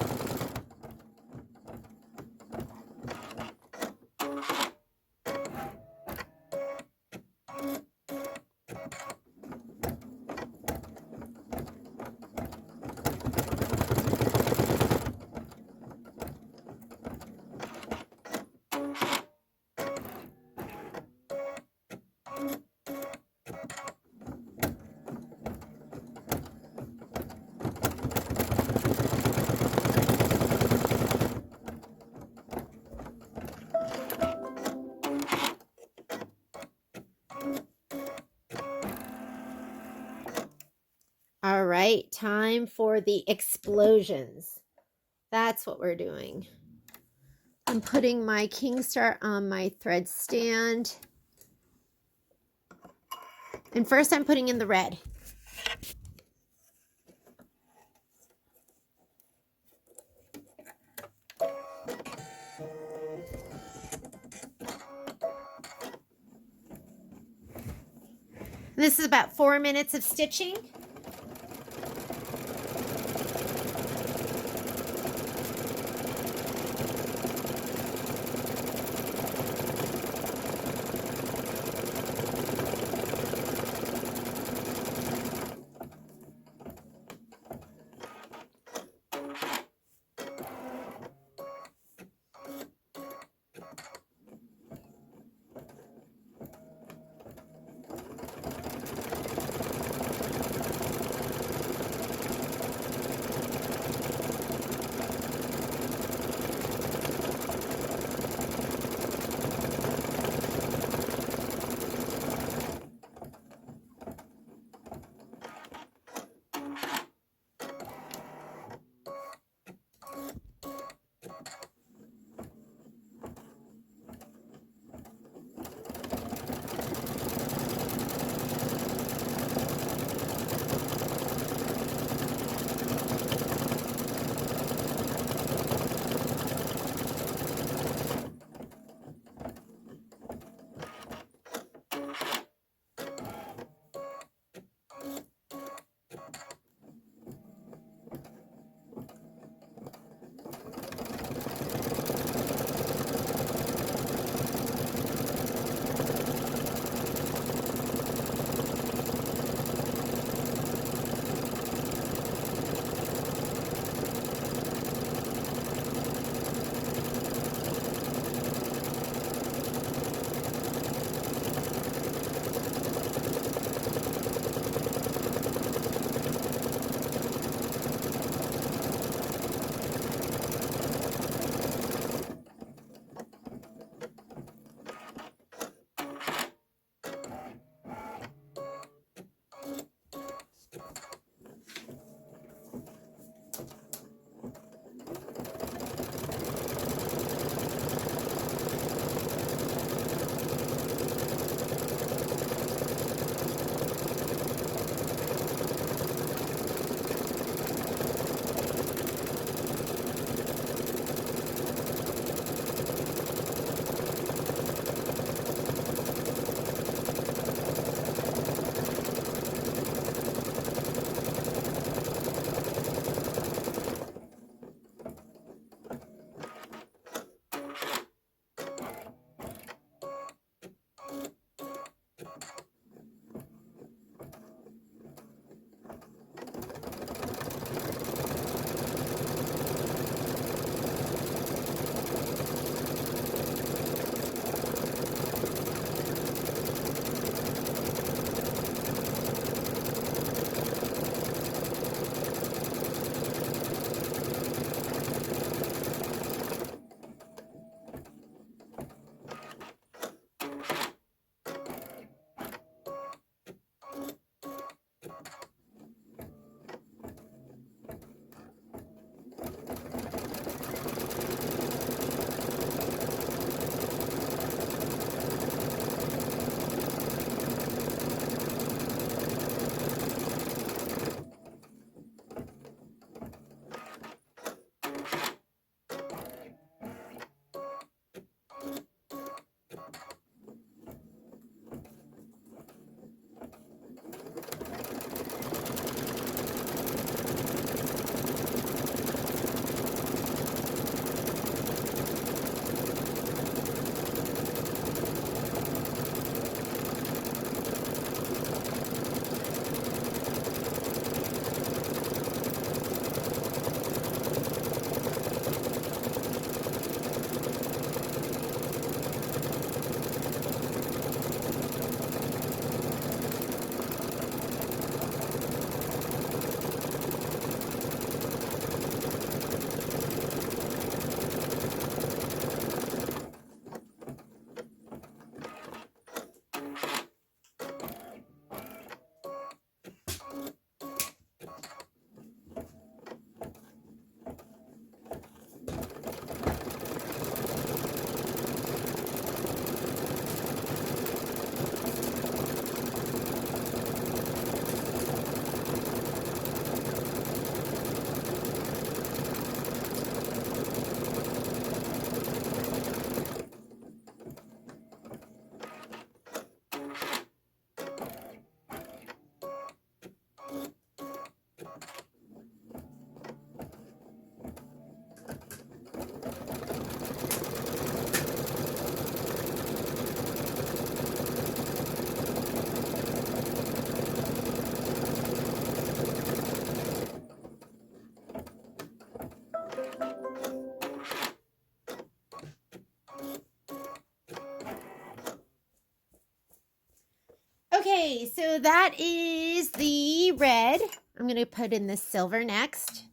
All right, time for the explosions. That's what we're doing. I'm putting my King Star on my thread stand. And first I'm putting in the red. This is about 4 minutes of stitching. Okay, so that is the red. I'm going to put in the silver next.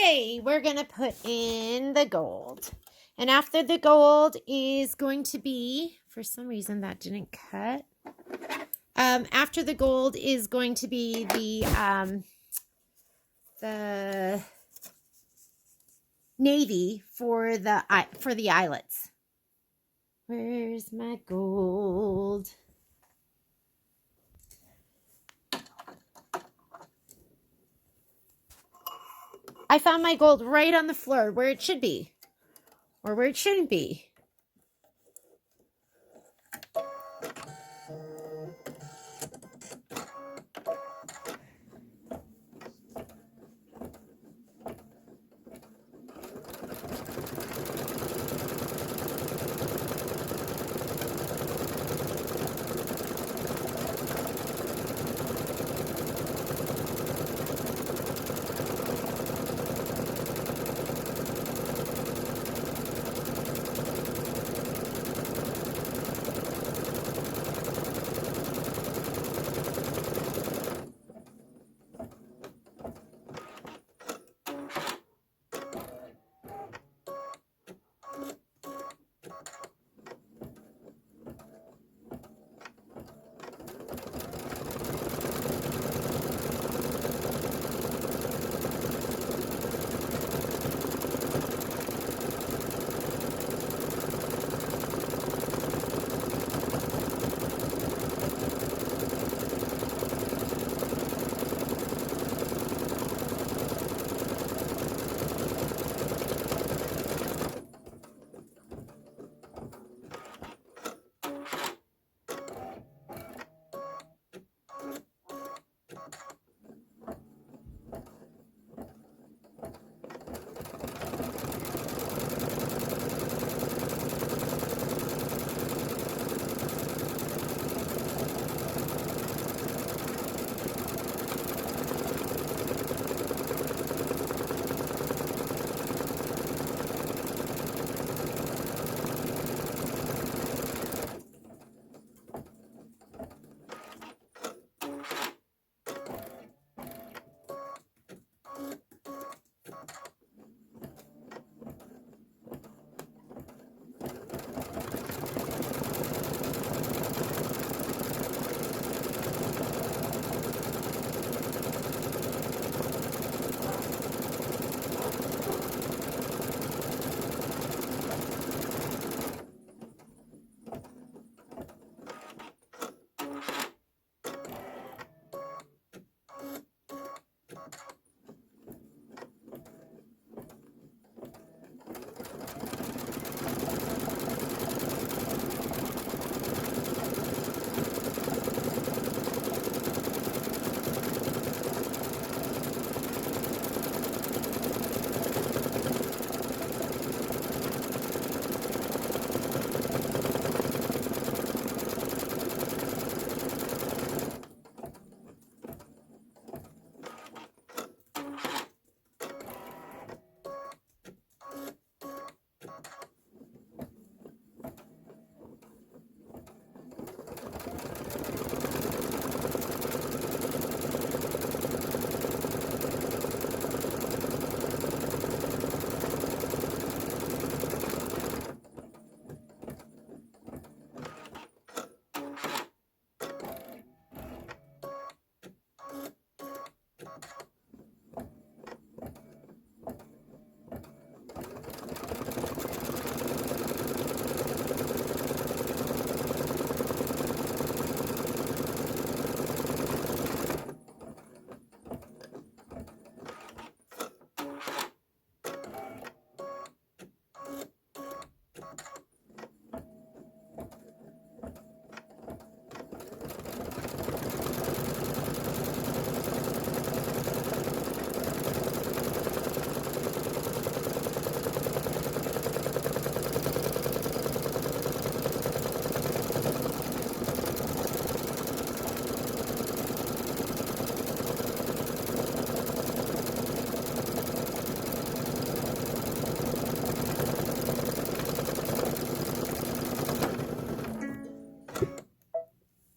Okay, we're going to put in the gold. And after the gold is going to be, for some reason that didn't cut. After the gold is going to be the navy for the eyelets. Where's my gold? I found my gold right on the floor where it should be, or where it shouldn't be.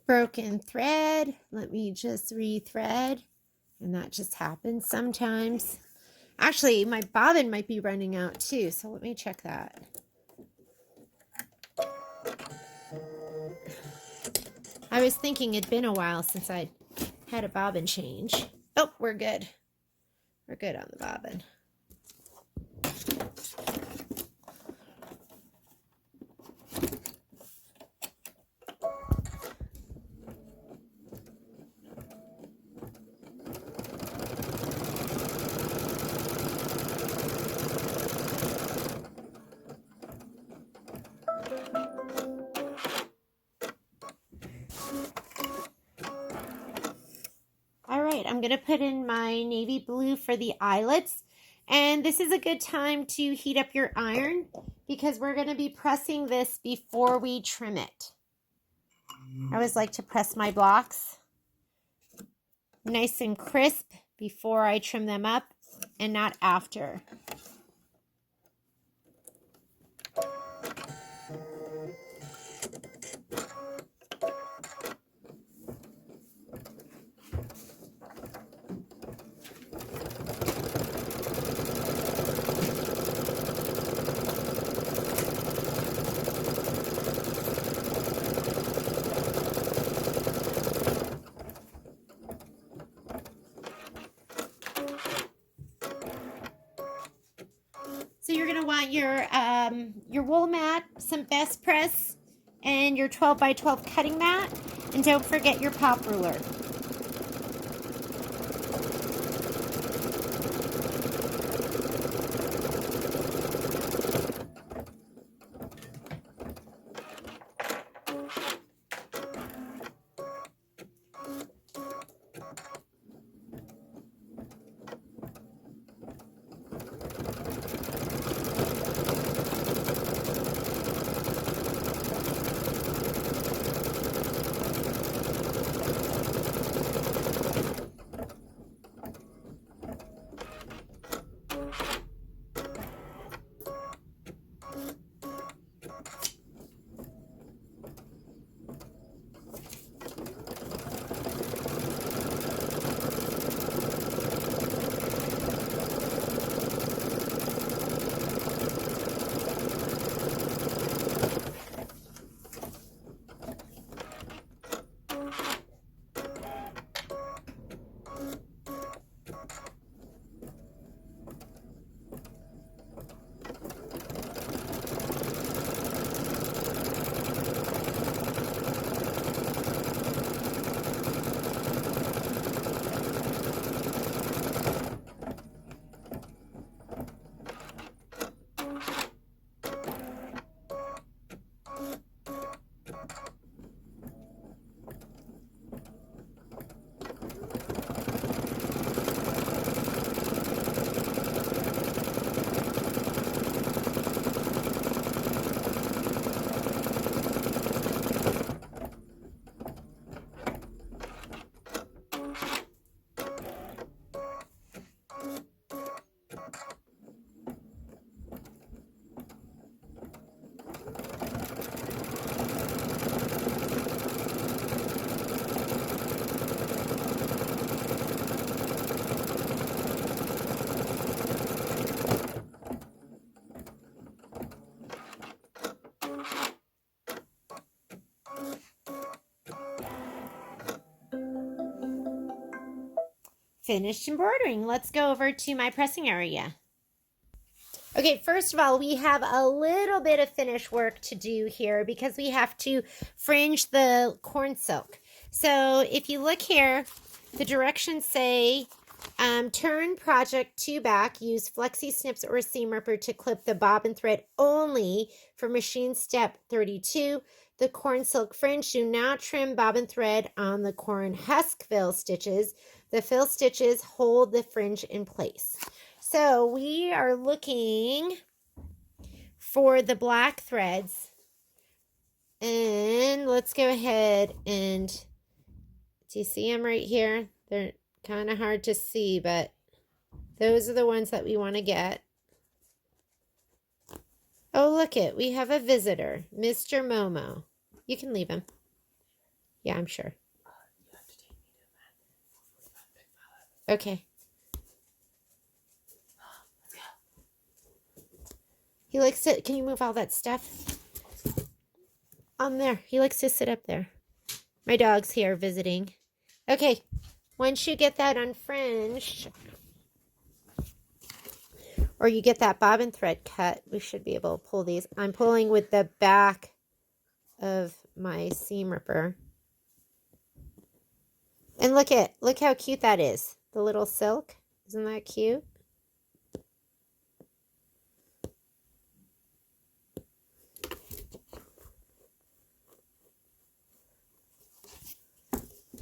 Broken thread. Let me just rethread. And that just happens sometimes. Actually, my bobbin might be running out too, so let me check that. I was thinking it'd been a while since I had a bobbin change. Oh, we're good. We're good on the bobbin. All right, I'm going to put in my navy blue for the eyelets. And this is a good time to heat up your iron because we're going to be pressing this before we trim it. I always like to press my blocks nice and crisp before I trim them up and not after. So you're going to want your wool mat, some best press, and your 12 by 12 cutting mat. And don't forget your pop ruler. Finished embroidering. Let's go over to my pressing area. Okay, first of all, we have a little bit of finish work to do here because we have to fringe the corn silk. So if you look here, the directions say turn project 2 back, use flexi snips or seam ripper to clip the bobbin thread only for machine step 32. The corn silk fringe, do not trim bobbin thread on the corn husk fill stitches. The fill stitches hold the fringe in place. So we are looking for the black threads, and let's go ahead and, do you see them right here? They're kind of hard to see, but those are the ones that we want to get. Oh, look it, we have a visitor, Mr. Momo. You can leave him. Yeah, I'm sure. Okay. He likes to, can you move all that stuff on there? He likes to sit up there. My dog's here visiting. Okay, once you get that unfringed, or you get that bobbin thread cut, we should be able to pull these. I'm pulling with the back of my seam ripper. And look how cute that is. The little silk. Isn't that cute?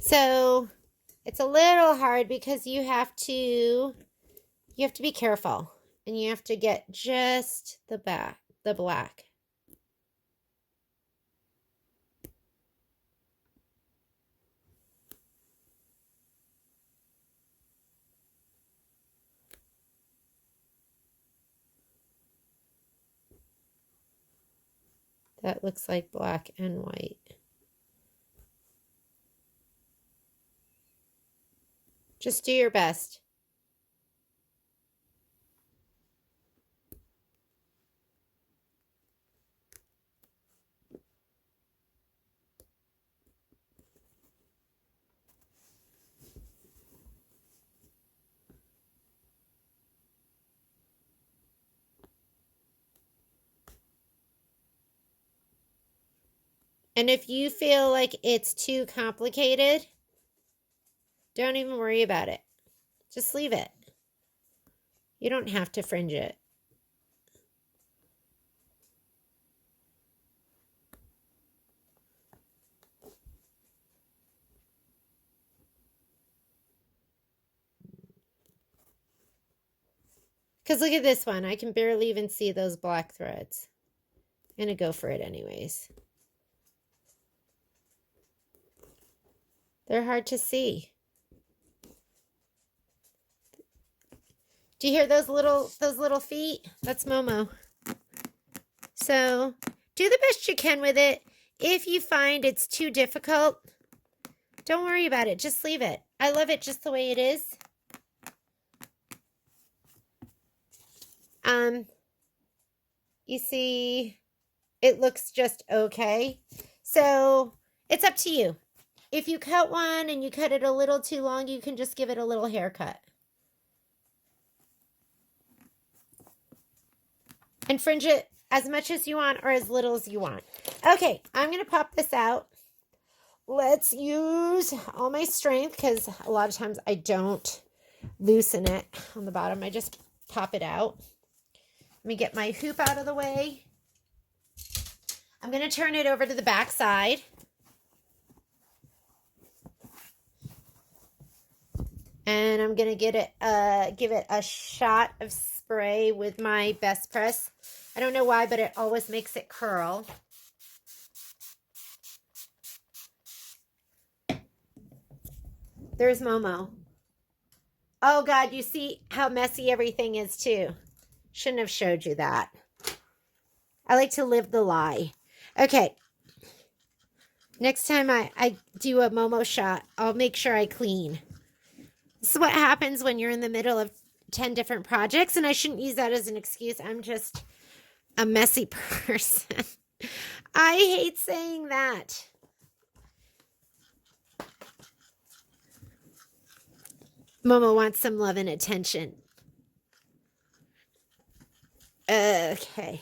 So it's a little hard because you have to be careful, and you have to get just the black. That looks like black and white. Just do your best. And if you feel like it's too complicated, don't even worry about it. Just leave it. You don't have to fringe it. Because look at this one. I can barely even see those black threads. I'm going to go for it anyways. They're hard to see. Do you hear those little feet? That's Momo. So do the best you can with it. If you find it's too difficult, don't worry about it. Just leave it. I love it just the way it is. You see, it looks just okay. So it's up to you. If you cut one and you cut it a little too long, you can just give it a little haircut. And fringe it as much as you want or as little as you want. Okay, I'm going to pop this out. Let's use all my strength because a lot of times I don't loosen it on the bottom. I just pop it out. Let me get my hoop out of the way. I'm going to turn it over to the back side. And I'm going to give it a shot of spray with my Best Press. I don't know why, but it always makes it curl. There's Momo. Oh, God, you see how messy everything is, too. Shouldn't have showed you that. I like to live the lie. Okay. Next time I do a Momo shot, I'll make sure I clean. This is what happens when you're in the middle of 10 different projects, and I shouldn't use that as an excuse. I'm just a messy person. I hate saying that. Momo wants some love and attention. Okay.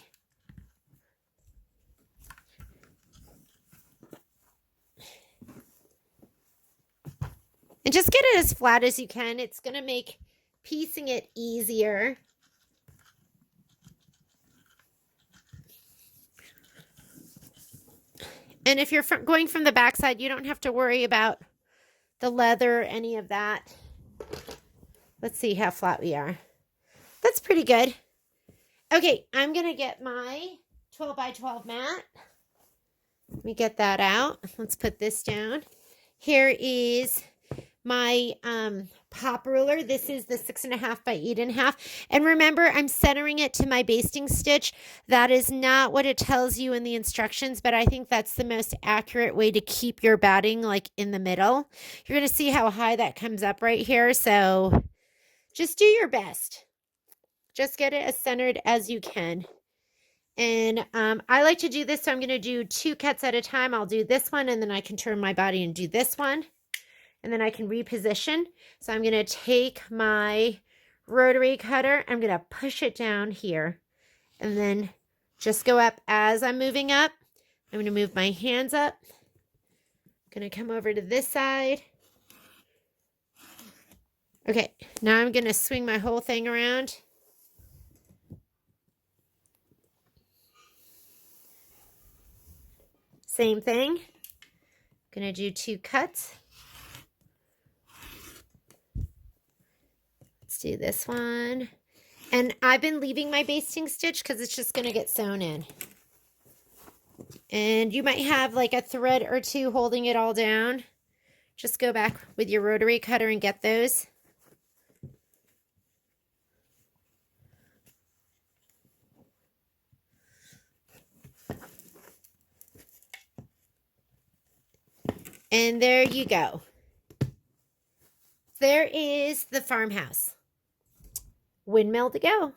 And just get it as flat as you can. It's going to make piecing it easier. And if you're going from the back side, you don't have to worry about the leather, any of that. Let's see how flat we are. That's pretty good. Okay, I'm going to get my 12 by 12 mat. Let me get that out. Let's put this down. Here is my pop ruler. This is the 6.5 by 8.5. And remember, I'm centering it to my basting stitch. That is not what it tells you in the instructions, but I think that's the most accurate way to keep your batting like in the middle. You're going to see how high that comes up right here. So just do your best. Just get it as centered as you can. And I like to do this, so I'm going to do 2 cuts at a time. I'll do this one, and then I can turn my body and do this one. And then I can reposition. So I'm going to take my rotary cutter. I'm going to push it down here. And then just go up as I'm moving up. I'm going to move my hands up. I'm going to come over to this side. Okay, now I'm going to swing my whole thing around. Same thing. I'm going to do 2 cuts. Let's do this one. And I've been leaving my basting stitch because it's just going to get sewn in. And you might have like a thread or 2 holding it all down. Just go back with your rotary cutter and get those. And there you go. There is the farmhouse. Windmill to go.